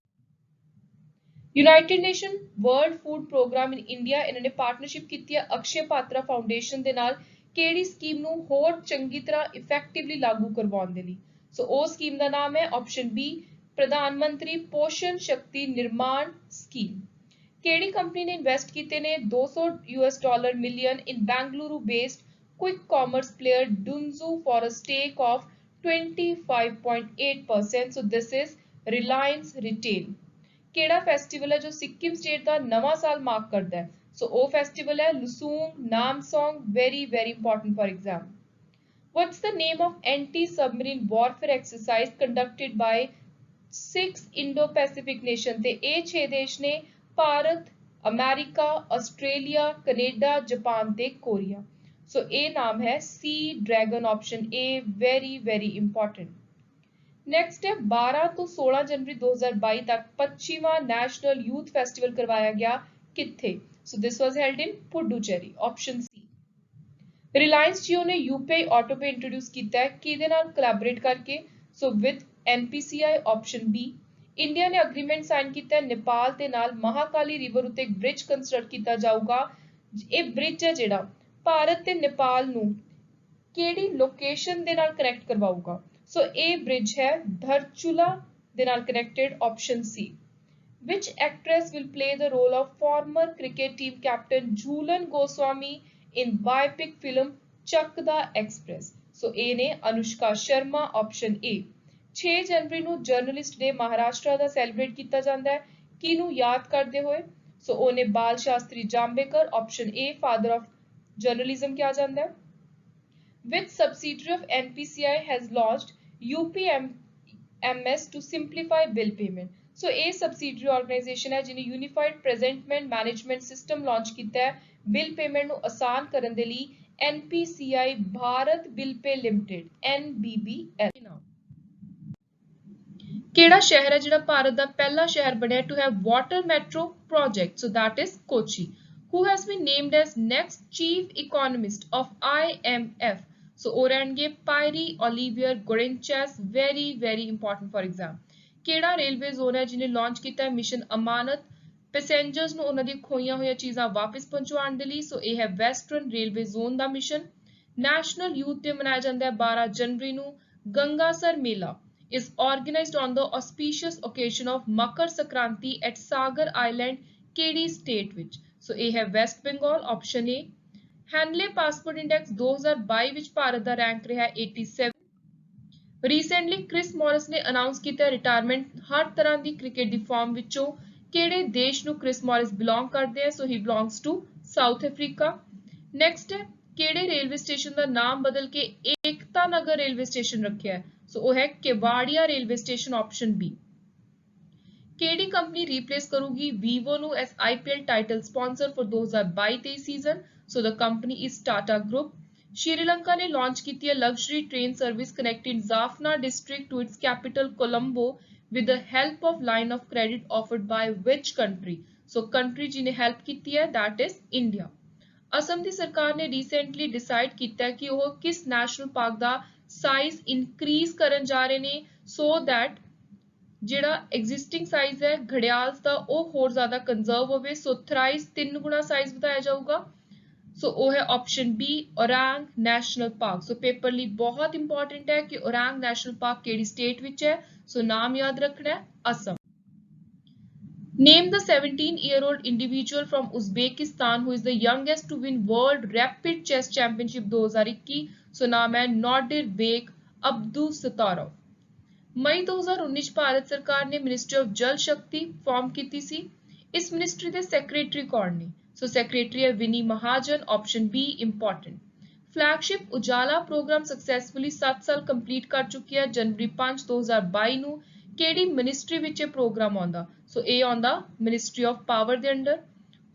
United Nation World Food Programme in India, ਇਹਨਾਂ ਨੇ ਪਾਰਟਨਰਸ਼ਿਪ ਕੀਤੀ ਹੈ ਅਕਸ਼ੇ ਪਾਤਰਾ ਫਾਊਂਡੇਸ਼ਨ ਦੇ ਨਾਲ। ਕਿਹੜੀ ਸਕੀਮ ਨੂੰ ਹੋਰ ਚੰਗੀ ਤਰ੍ਹਾਂ ਇਫੈਕਟਿਵਲੀ ਲਾਗੂ ਕਰਵਾਉਣ ਦੇ ਲਈ? ਸੋ ਉਹ ਸਕੀਮ ਦਾ ਨਾਮ ਹੈ ਆਪਸ਼ਨ ਬੀ, ਪ੍ਰਧਾਨ ਮੰਤਰੀ ਪੋਸ਼ਣ ਸ਼ਕਤੀ ਨਿਰਮਾਣ ਸਕੀਮ। ਕਿਹੜੀ ਕੰਪਨੀ ਨੇ ਇਨਵੈਸਟ ਕੀਤੇ ਨੇ $200 million in Bengaluru based quick commerce player Dunzo for a stake of 25.8%? So this is Reliance retail. ਕਿਹੜਾ ਫੈਸਟੀਵਲ ਹੈ ਜੋ ਸਿੱਕਿਮ ਸਟੇਟ ਦਾ ਨਵਾਂ ਸਾਲ ਮਾਰਕ ਕਰਦਾ ਹੈ? ਸੋ ਉਹ ਫੈਸਟੀਵਲ ਹੈ Losoong Namsoong, very important for exam. What's the name of anti-submarine warfare exercise conducted by 6 Indo-Pacific nation? ਤੇ ਇਹ 6 ਦੇਸ਼ ਨੇ Bharat, America, Australia, Canada, Japan ਤੇ ਕੋਰੀਆ। ਸੋ ਇਹ ਨਾਮ ਹੈ C dragon, option A, very important. Next ਹੈ 12 ਤੋਂ 16 ਜਨਵਰੀ 2022 ਤੱਕ 25ਵਾਂ ਨੈਸ਼ਨਲ ਯੂਥ ਫੈਸਟੀਵਲ ਕਰਵਾਇਆ ਗਿਆ ਕਿੱਥੇ? So this was held in Puducherry, option C. Reliance Jio ਨੇ UPI ਆਟੋਪੇ ਇੰਟਰੋਡਿਊਸ ਕੀਤਾ ਹੈ ਕਿਹਦੇ ਨਾਲ ਕੋਲੈਬੋਰੇਟ ਕਰਕੇ? So with NPCI, option B. India ਨੇ ਅਗਰੀਮੈਂਟ ਸਾਈਨ ਕੀਤਾ ਹੈ ਨੇਪਾਲ ਦੇ ਨਾਲ ਮਹਾਕਾਲੀ ਰਿਵਰ ਉੱਤੇ ਇੱਕ ਬ੍ਰਿਜ ਕੰਸਟਰਕਟ ਕੀਤਾ ਜਾਊਗਾ। ਇਹ ਬ੍ਰਿਜ ਹੈ ਜਿਹੜਾ ਭਾਰਤ ਤੇ ਨੇਪਾਲ ਨੂੰ ਕਿਹੜੀ ਲੋਕੇਸ਼ਨ ਦੇ ਨਾਲ ਕਨੈਕਟ ਕਰਵਾਊਗਾ? ਸੋ ਇਹ ਬ੍ਰਿਜ ਹੈ ਧਰਚੁਲਾ ਦੇ ਨਾਲ connected, option C. Which actress will play the role of former cricket team captain Jhulan Goswami in biopic film Chak Da Express? So ਇਹ ਨੇ ਅਨੁਸ਼ਕਾ ਸ਼ਰਮਾ, ਆਪਸ਼ਨ ਏ। 6 ਜਨਵਰੀ ਨੂੰ ਜਰਨਲਿਸਟ ਡੇ ਮਹਾਰਾਸ਼ਟਰ ਦਾ ਸੈਲੀਬ੍ਰੇਟ ਕੀਤਾ ਜਾਂਦਾ ਹੈ ਕਿਹਨੂੰ ਯਾਦ ਕਰਦੇ ਹੋਏ? ਸੋ ਉਹਨੇ Bal Shastri Jambhekar, option A, father of journalism ਕਿਹਾ ਜਾਂਦਾ ਹੈ। Which subsidiary of NPCI has launched UPMS to simplify bill payment? ਸੋ ਇਹ ਸਬਸਿਡਰੀ ਆਰਗੇਨਾਈਜੇਸ਼ਨ ਹੈ ਜਿਹਨੇ ਯੂਨੀਫਾਈਡ ਪ੍ਰੈਜ਼ੈਂਟਮੈਂਟ ਮੈਨੇਜਮੈਂਟ ਸਿਸਟਮ ਲਾਂਚ ਕੀਤਾ ਹੈ ਬਿੱਲ ਪੇਮੈਂਟ ਨੂੰ ਆਸਾਨ ਕਰਨ ਦੇ ਲਈ। NPCI Bharat bill pay limited, NBBL। ਕਿਹੜਾ ਸ਼ਹਿਰ ਹੈ ਜਿਹੜਾ ਭਾਰਤ ਦਾ ਪਹਿਲਾ ਸ਼ਹਿਰ ਬਣਿਆ to have water metro project? So that is Kochi. Who has been named as next chief economist of IMF? ਸੋ ਉਹ ਰਹਿਣਗੇ ਪਾਇਰੀ Olivier ਗੋਰੈਂਚੈਸ, very important for exam. ਕਿਹੜਾ ਰੇਲਵੇ ਜ਼ੋਨ ਹੈ ਜਿਹਨੇ ਲਾਂਚ ਕੀਤਾ ਹੈ ਮਿਸ਼ਨ ਅਮਾਨਤ ਪੈਸੇਂਜਰਸ ਨੂੰ ਉਹਨਾਂ ਦੀ ਖੋਈਆਂ ਹੋਈਆਂ ਚੀਜ਼ਾਂ ਵਾਪਸ ਪਹੁੰਚਾਉਣ ਦੇ ਲਈ? ਸੋ ਇਹ ਹੈ ਵੈਸਟਰਨ ਰੇਲਵੇ ਜ਼ੋਨ ਦਾ ਮਿਸ਼ਨ। ਨੈਸ਼ਨਲ ਯੂਥ ਡੇ ਮਨਾਇਆ ਜਾਂਦਾ ਹੈ 12 ਜਨਵਰੀ ਨੂੰ। ਗੰਗਾਸਰ ਮੇਲਾ is organized on the auspicious occasion of Makar Sankranti at Sagar Island, ਕਿਹੜੀ ਸਟੇਟ ਵਿੱਚ? ਸੋ ਇਹ ਹੈ West Bengal option A. Henley passport index 2022 ਵਿੱਚ ਭਾਰਤ ਦਾ ਰੈਂਕ ਰਿਹਾ 87। ਰੀਸੈਂਟਲੀ ਕ੍ਰਿਸ ਮੌਰਿਸ ਨੇ ਅਨਾਉਂਸ ਕੀਤਾ ਰਿਟਾਇਰਮੈਂਟ ਹਰ ਤਰ੍ਹਾਂ ਦੀ ਕ੍ਰਿਕਟ ਦੀ ਫਾਰਮ ਵਿੱਚੋਂ ਕਿਹੜੇ ਦੇਸ਼ ਨੂੰ ਕ੍ਰਿਸ ਮੌਰਿਸ ਬਿਲੋਂਗ ਕਰਦੇ ਹੈ? So he belongs to South Africa. Next ਹੈ ਕਿਹੜੇ ਰੇਲਵੇ ਸਟੇਸ਼ਨ ਦਾ ਨਾਮ ਬਦਲ ਕੇ ਏਕਤਾ ਨਗਰ ਰੇਲਵੇ ਸਟੇਸ਼ਨ ਰੱਖਿਆ ਹੈ? ਸੋ ਉਹ ਹੈ Kevadia railway station option B. ਕਿਹੜੀ ਕੰਪਨੀ ਰੀਪਲੇਸ ਕਰੂਗੀ ਵੀਵੋ ਨੂੰ as IPL title sponsor for 2022-23 season? So the company is Tata group. Sri Lanka ਨੇ ਲਾਂਚ ਕੀਤੀ ਹੈ luxury train service connecting Jaffna district to its capital Colombo with the help of line of credit offered by which country? So country ਜਿਹਨੇ help ਕੀਤੀ ਹੈ that is India। ਅਸਮ ਦੀ ਸਰਕਾਰ ਨੇ ਰੀਸੈਂਟਲੀ ਡਿਸਾਈਡ ਕੀਤਾ ਹੈ ਕਿ ਉਹ ਕਿਸ ਨੈਸ਼ਨਲ ਪਾਰਕ ਦਾ ਸਾਈਜ਼ ਇਨਕਰੀਜ਼ ਕਰਨ ਜਾ ਰਹੇ ਨੇ so that ਜਿਹੜਾ ਐਗਜ਼ਿਸਟਿੰਗ ਸਾਈਜ਼ ਹੈ ਘੜਿਆਲ ਦਾ ਉਹ ਹੋਰ ਜ਼ਿਆਦਾ ਕੰਜ਼ਰਵ ਹੋਵੇ। ਸੋ ਥਰਾਈਸ 3 ਗੁਣਾ ਸਾਈਜ਼ ਵਧਾਇਆ ਜਾਊਗਾ। ਸੋ ਉਹ ਹੈ option B Orang national park. So paper ਲਈ ਬਹੁਤ ਇੰਪੋਰਟੈਂਟ ਹੈ ਕਿ ਔਰੰਗ ਨੈਸ਼ਨਲ ਪਾਰਕ ਕਿਹੜੀ ਸਟੇਟ ਵਿੱਚ ਹੈ। ਸੋ ਨਾਮ ਯਾਦ ਰੱਖਣਾ ਹੈ Assam. Name the 17-year-old individual from Uzbekistan who is the youngest to win World Rapid Chess Championship 2021। ਸੋ ਨਾਮ ਹੈ Nodirbek Abdusattorov। ਮਈ 2019 ਭਾਰਤ ਸਰਕਾਰ ਨੇ ministry of Jal Shakti farm ਕੀਤੀ ਸੀ। ਇਸ ਮਿਨਿਸਟਰੀ ਦੇ ਸੈਕਟਰੀ ਕੌਣ ਨੇ? ਸੋ ਸੈਕਟਰੀ ਹੈ Vini Mahajan option B important. Flagship UJALA programme successfully 7 ਸਾਲ ਕੰਪਲੀਟ ਕਰ ਚੁੱਕੀ ਹੈ। ਜਨਵਰੀ 5 2022 ਨੂੰ ਕਿਹੜੀ ਮਿਨਿਸਟਰੀ ਵਿੱਚ ਇਹ ਪ੍ਰੋਗਰਾਮ ਆਉਂਦਾ? ਸੋ ਇਹ ਆਉਂਦਾ ਮਿਨਿਸਟਰੀ ਆਫ ਪਾਵਰ ਦੇ under.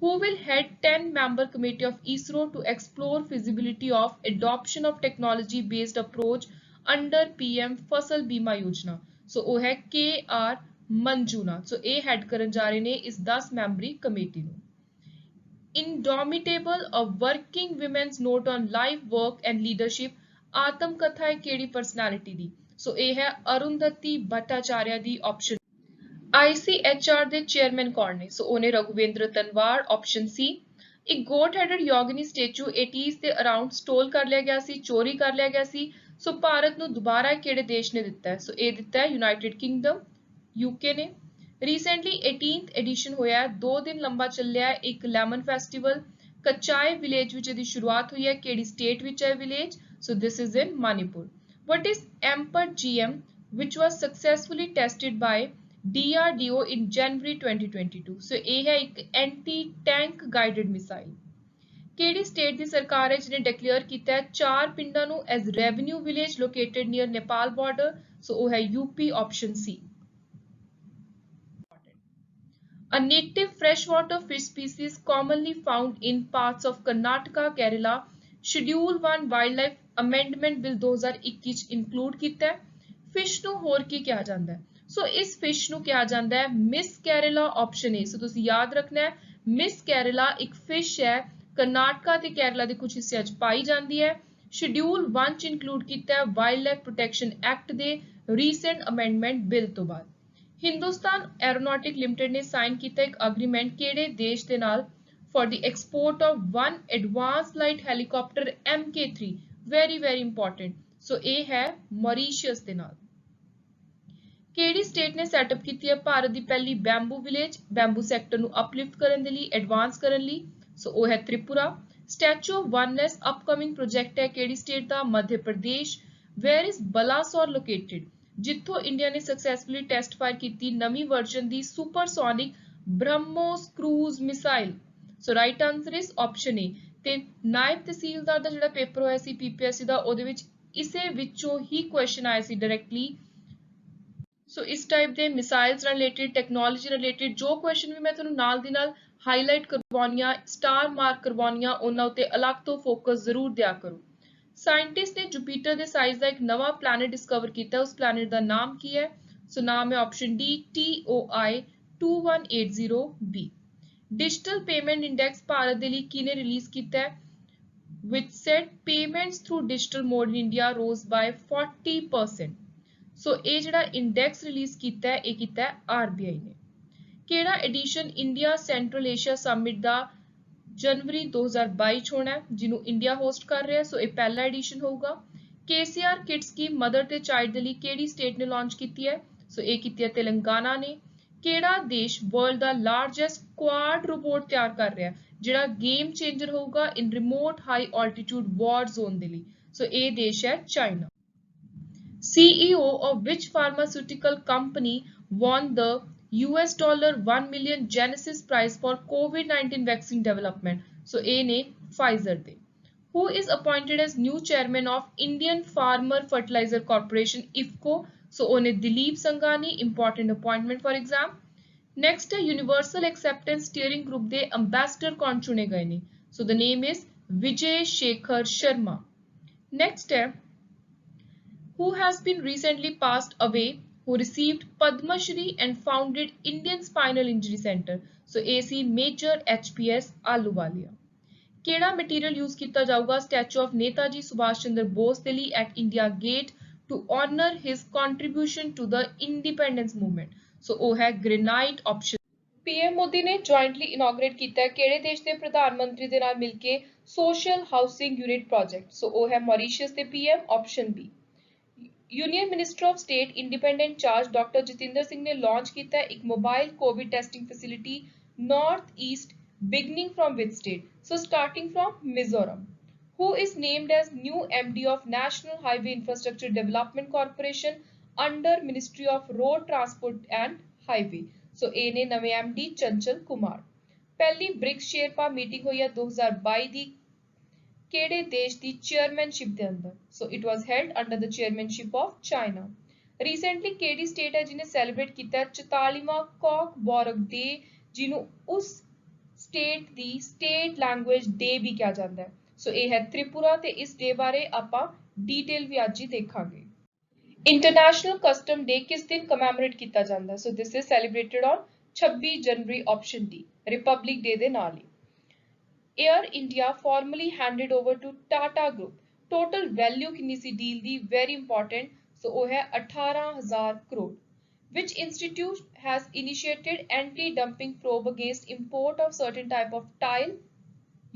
Who will head 10-member committee of ISRO to explore feasibility of adoption of technology based approach under PM ਫਸਲ ਬੀਮਾ ਯੋਜਨਾ? ਸੋ ਉਹ ਹੈ KR ਮੰਜੂਨਾਥ। ਸੋ ਇਹ ਹੈਡ ਕਰਨ ਜਾ ਰਹੇ ਨੇ ਇਸ 10 ਮੈਂਬਰੀ ਕਮੇਟੀ ਨੂੰ। Indomitable a working women's note on life work and leadership ਆਤਮ ਕਥਾ ਹੈ ਕਿਹੜੀ ਪਰਸਨੈਲਿਟੀ ਦੀ? ਸੋ ਇਹ ਹੈ ਅਰੁੰਧਤੀ ਭੱਟਾਚਾਰਿਆ ਦੀ ਆਪਸ਼ਨ। ICHR ਦੇ ਚੇਅਰਮੈਨ ਕੌਣ ਨੇ? ਸੋ ਉਹਨੇ ਰਘੁਵੇਂਦਰ ਤਨਵਾਰ ਆਪਸ਼ਨ ਸੀ। ਇੱਕ goat headed Guinea statue 80s ਦੇ ਅਰਾਊਂਡ ਸਟੋਲ ਕਰ ਲਿਆ ਗਿਆ ਸੀ, ਚੋਰੀ ਕਰ ਲਿਆ ਗਿਆ ਸੀ। ਸੋ ਭਾਰਤ ਨੂੰ ਦੁਬਾਰਾ ਕਿਹੜੇ ਦੇਸ਼ ਨੇ ਦਿੱਤਾ ਹੈ? ਸੋ ਇਹ ਦਿੱਤਾ ਹੈ ਯੂਨਾਈਟਿਡ ਕਿੰਗਡਮ UK ਨੇ। ਰੀਸੈਂਟਲੀ 18th ਐਡੀਸ਼ਨ ਹੋਇਆ 2 ਦਿਨ ਲੰਬਾ ਚੱਲਿਆ ਇੱਕ ਲੈਮਨ ਫੈਸਟੀਵਲ। ਕਚਾਏ ਵਿਲੇਜ ਵਿੱਚ ਇਹਦੀ ਸ਼ੁਰੂਆਤ ਹੋਈ ਹੈ ਕਿਹੜੀ ਸਟੇਟ ਵਿੱਚ ਹੈ village? So this is in Manipur. What is AMPER-GM which was successfully tested by DRDO in January 2022? So ਇਹ ਹੈ ਇੱਕ ਐਂਟੀ ਟੈਂਕ ਗਾਈਡਡ ਮਿਸਾਈਲ। ਕਿਹੜੀ ਸਟੇਟ ਦੀ ਸਰਕਾਰ ਹੈ ਜਿਹਨੇ ਡਿਕਲੇਅਰ ਕੀਤਾ ਹੈ 4 ਪਿੰਡਾਂ ਨੂੰ as revenue village located near Nepal border? So ਉਹ ਹੈ UP option C. A native freshwater fish species commonly found in parts of Karnataka, Kerala, Schedule 1 Wildlife Amendment Bill 2021 ਚ include ਕੀਤਾ ਹੈ। ਫਿਸ਼ ਨੂੰ ਹੋਰ ਕੀ ਕਿਹਾ ਜਾਂਦਾ ਹੈ? ਸੋ ਇਸ ਫਿਸ਼ ਨੂੰ ਕਿਹਾ ਜਾਂਦਾ ਹੈ ਮਿਸ ਕੇਰਲਾ ਆਪਸ਼ਨ ਏ। ਸੋ ਤੁਸੀਂ ਯਾਦ ਰੱਖਣਾ ਹੈ ਮਿਸ ਕੇਰਲਾ ਇੱਕ ਫਿਸ਼ ਹੈ ਕਰਨਾਟਕਾ ਤੇ ਕੇਰਲਾ ਦੇ ਕੁਝ ਹਿੱਸਿਆਂ 'ਚ ਪਾਈ ਜਾਂਦੀ ਹੈ। ਸ਼ਡਿਊਲ 1 ਚ ਇਨਕਲੂਡ ਕੀਤਾ ਹੈ ਵਾਈਲਡ ਲਾਈਫ ਪ੍ਰੋਟੈਕਸ਼ਨ ਐਕਟ ਦੇ ਰੀਸੈਂਟ ਅਮੈਂਡਮੈਂਟ ਬਿੱਲ ਤੋਂ ਬਾਅਦ। ਹਿੰਦੁਸਤਾਨ ਐਰੋਨੌਟਿਕ ਲਿਮਟਿਡ ਨੇ ਸਾਈਨ ਕੀਤਾ ਇੱਕ ਅਗਰੀਮੈਂਟ ਕਿਹੜੇ ਦੇਸ਼ ਦੇ ਨਾਲ? For the export of one advanced light helicopter MK3 very important। ਸੋ ਇਹ ਹੈ ਮੌਰੀਸ਼ੀਅਸ ਦੇ ਨਾਲ। ਕਿਹੜੀ ਸਟੇਟ ਨੇ ਸੈਟਅਪ ਕੀਤੀ ਹੈ ਭਾਰਤ ਦੀ ਪਹਿਲੀ ਬੈਂਬੂ ਵਿਲੇਜ ਬੈਂਬੂ ਸੈਕਟਰ ਨੂੰ ਅਪਲਿਫਟ ਕਰਨ ਦੇ ਲਈ ਐਡਵਾਂਸ ਕਰਨ ਲਈ? ਸੋ ਉਹ ਹੈ Tripura. Statue of oneness upcoming project ਹੈ ਕਿਹੜੀ ਸਟੇਟ ਦਾ? Madhya Pradesh. Where is Balasore located ਜਿੱਥੋਂ ਇੰਡੀਆ ਨੇ ਸਕਸੈਸਫੁਲੀ ਟੈਸਟ ਫਾਇਰ ਕੀਤੀ ਨਵੀਂ ਵਰਜ਼ਨ ਦੀ supersonic BrahMos cruise missile? So right answer is option A. ਤੇ ਨਾਇਬ ਤਹਿਸੀਲਦਾਰ ਦਾ ਜਿਹੜਾ ਪੇਪਰ ਹੋਇਆ ਸੀ PPSC ਦਾ ਉਹਦੇ ਵਿੱਚ ਇਸੇ ਵਿੱਚੋਂ ਹੀ ਕੁਐਸਚਨ ਆਇਆ ਸੀ ਡਾਇਰੈਕਟਲੀ। ਸੋ ਇਸ ਟਾਈਪ ਦੇ ਮਿਸਾਈਲਸ ਰਿਲੇਟਡ ਟੈਕਨੋਲੋਜੀ ਰਿਲੇਟਡ ਜੋ ਕੁਐਸਚਨ ਵੀ ਮੈਂ ਤੁਹਾਨੂੰ ਨਾਲ ਦੀ ਨਾਲ ਹਾਈਲਾਈਟ ਕਰਵਾਉਣੀਆਂ ਸਟਾਰ ਮਾਰਕ ਕਰਵਾਉਣੀਆਂ ਉਹਨਾਂ ਉੱਤੇ ਅਲੱਗ ਤੋਂ ਫੋਕਸ ਜ਼ਰੂਰ ਦਿਆ ਕਰੋ। ਸਾਇੰਟਿਸਟ ਨੇ ਜੁਪੀਟਰ ਦੇ ਸਾਈਜ਼ ਦਾ ਇੱਕ ਨਵਾਂ ਪਲੈਨਟ ਡਿਸਕਵਰ ਕੀਤਾ ਉਸ ਪਲੈਨਟ ਦਾ ਨਾਮ ਕੀ ਹੈ? ਸੋ ਨਾਮ ਹੈ option D TOI 2180b। Digital payment index Bharat ਦੇ ਲਈ ਕਿਹਨੇ ਰਿਲੀਜ਼ ਕੀਤਾ ਹੈ? which said payments through digital mode in India rose by 40%। ਸੋ ਇਹ ਜਿਹੜਾ ਇੰਡੈਕਸ ਰਿਲੀਜ਼ ਕੀਤਾ ਹੈ ਇਹ ਕੀਤਾ ਹੈ RBI ਨੇ। ਕਿਹੜਾ edition India central Asia summit ਦਾ ਜਨਵਰੀ 2022 ਚ ਹੋਣਾ ਹੈ ਜਿਹਨੂੰ ਇੰਡੀਆ ਹੋਸਟ ਕਰ ਰਿਹਾ? ਸੋ ਇਹ ਪਹਿਲਾ ਐਡੀਸ਼ਨ ਹੋਊਗਾ। KCR ਕਿਡ ਸਕੀਮ ਮਦਰ ਤੇ ਚਾਈਲਡ ਦੇ ਲਈ ਕਿਹੜੀ ਸਟੇਟ ਨੇ ਲਾਂਚ ਕੀਤੀ ਹੈ? ਸੋ ਇਹ ਕੀਤੀ ਹੈ ਤੇਲੰਗਾਨਾ ਨੇ। ਕਿਹੜਾ ਦੇਸ਼ ਵਰਲਡ ਦਾ ਲਾਰਜੈਸਟ ਕੁਆਡ ਰੋਬੋਟ ਤਿਆਰ ਕਰ ਰਿਹਾ? ਜਿਹੜਾ ਗੇਮ ਚੇਂਜਰ ਹੋਊਗਾ ਇਨ ਰਿਮੋਟ ਹਾਈ ਆਲਟੀਟਿਊਡ ਵਾਰ ਜ਼ੋਨ ਦੇ ਲਈ। ਸੋ ਇਹ ਦੇਸ਼ ਹੈ China. CEO of which pharmaceutical company won the $1 million Genesis Prize for COVID-19 vaccine development? So A ने Pfizer ਦੇ। Who is appointed as new chairman of Indian Farmer Fertilizer Corporation IFCO? So ਉਹਨੇ Dilip ਸੰਘਾਨੀ, important appointment for exam। Next है Universal Acceptance Steering Group ਦੇ ambassador कौन चुने गए ने? So the name is Vijay Shekhar Sharma। Next है who has been recently passed away, who received Padma Shri and founded Indian Spinal Injury Center? So AC Major HPS Ahluwalia। ਕਿਹੜਾ ਮਟੀਰੀਅਲ ਯੂਜ਼ ਕੀਤਾ ਜਾਊਗਾ ਸਟੈਚੂ ਆਫ ਨੇਤਾਜੀ ਸੁਭਾਸ਼ ਚੰਦਰ ਬੋਸ ਦੇ ਲਈ at India gate to honour his contribution to the independence movement? So ਉਹ ਹੈ ਗ੍ਰੇਨਾਈਟ ਆਪਸ਼ਨ। ਪੀਐਮ ਮੋਦੀ ਨੇ ਜੁਆਇੰਟਲੀ ਇਨੋਗਰੇਟ ਕੀਤਾ ਹੈ ਕਿਹੜੇ ਦੇਸ਼ ਦੇ ਪ੍ਰਧਾਨ ਮੰਤਰੀ ਦੇ ਨਾਲ ਮਿਲ ਕੇ social housing unit project? So ਉਹ ਹੈ ਮੌਰੀਸ਼ੀਅਸ ਦੇ PM, option B. Union minister of state independent charge doctor Jitendra Singh ने लॉन्च किया एक mobile covid testing facility north east beginning from which state? So starting from Mizoram. Who is named as new MD of national highway infrastructure development corporation under ministry of road transport and highway? So ए ने नवे MD चंचल कुमार। पहली ब्रिक्स शेरपा मीटिंग हुई है 2022 की ਕਿਹੜੇ ਦੇਸ਼ ਦੀ ਚੇਅਰਮੈਨਸ਼ਿਪ ਦੇ ਅੰਦਰ? So it was held under the chairmanship of China. Recently ਕਿਹੜੀ ਸਟੇਟ ਹੈ ਜਿਹਨੇ ਸੈਲੀਬ੍ਰੇਟ ਕੀਤਾ 44ਵਾਂ ਕੌਕ ਬੋਰਕ ਡੇ, ਜਿਹਨੂੰ ਉਸ ਸਟੇਟ ਦੀ ਸਟੇਟ ਲੈਂਗੁਏਜ ਡੇ ਵੀ ਕਿਹਾ ਜਾਂਦਾ ਹੈ? ਸੋ ਇਹ ਹੈ ਤ੍ਰਿਪੁਰਾ ਤੇ ਇਸ ਡੇ ਬਾਰੇ ਆਪਾਂ ਡੀਟੇਲ ਵੀ ਅੱਜ ਹੀ ਦੇਖਾਂਗੇ। ਇੰਟਰਨੈਸ਼ਨਲ ਕਸਟਮ ਡੇ ਕਿਸ ਦਿਨ ਕਮੈਮੋਰੇਟ ਕੀਤਾ ਜਾਂਦਾ? So this is celebrated on 26 ਜਨਵਰੀ, ਆਪਸ਼ਨ ਡੀ, ਰਿਪਬਲਿਕ ਡੇ ਦੇ ਨਾਲ ਹੀ। Air India formally handed over to Tata Group. Total value कितनी सी deal दी? Very important. So वो है 18,000 crore. Which institute has initiated anti-dumping probe against import of certain type of tile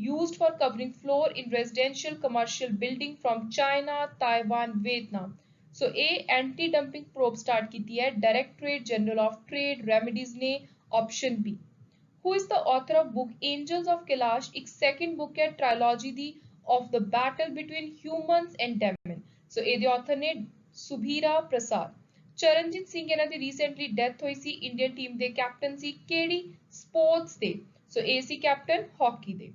used for covering floor in residential commercial building from China, Taiwan, Vietnam? So A anti-dumping probe start की है Directorate General of Trade Remedies ने, option B। Who is the author of book Angels of Kailash? एक second book है trilogy the of the battle between humans and demon? So ਇਹਦੇ author ਨੇ ਸੁਭੀਰਾ ਪ੍ਰਸਾਦ। ਚਰਨਜੀਤ ਸਿੰਘ ਇਹਨਾਂ ਦੀ recently death ਹੋਈ ਸੀ, ਇੰਡੀਅਨ ਟੀਮ ਦੇ ਕੈਪਟਨ ਸੀ, ਕਿਹੜੀ ਸਪੋਰਟਸ ਦੇ? ਸੋ ਇਹ ਸੀ ਕੈਪਟਨ ਹਾਕੀ ਦੇ।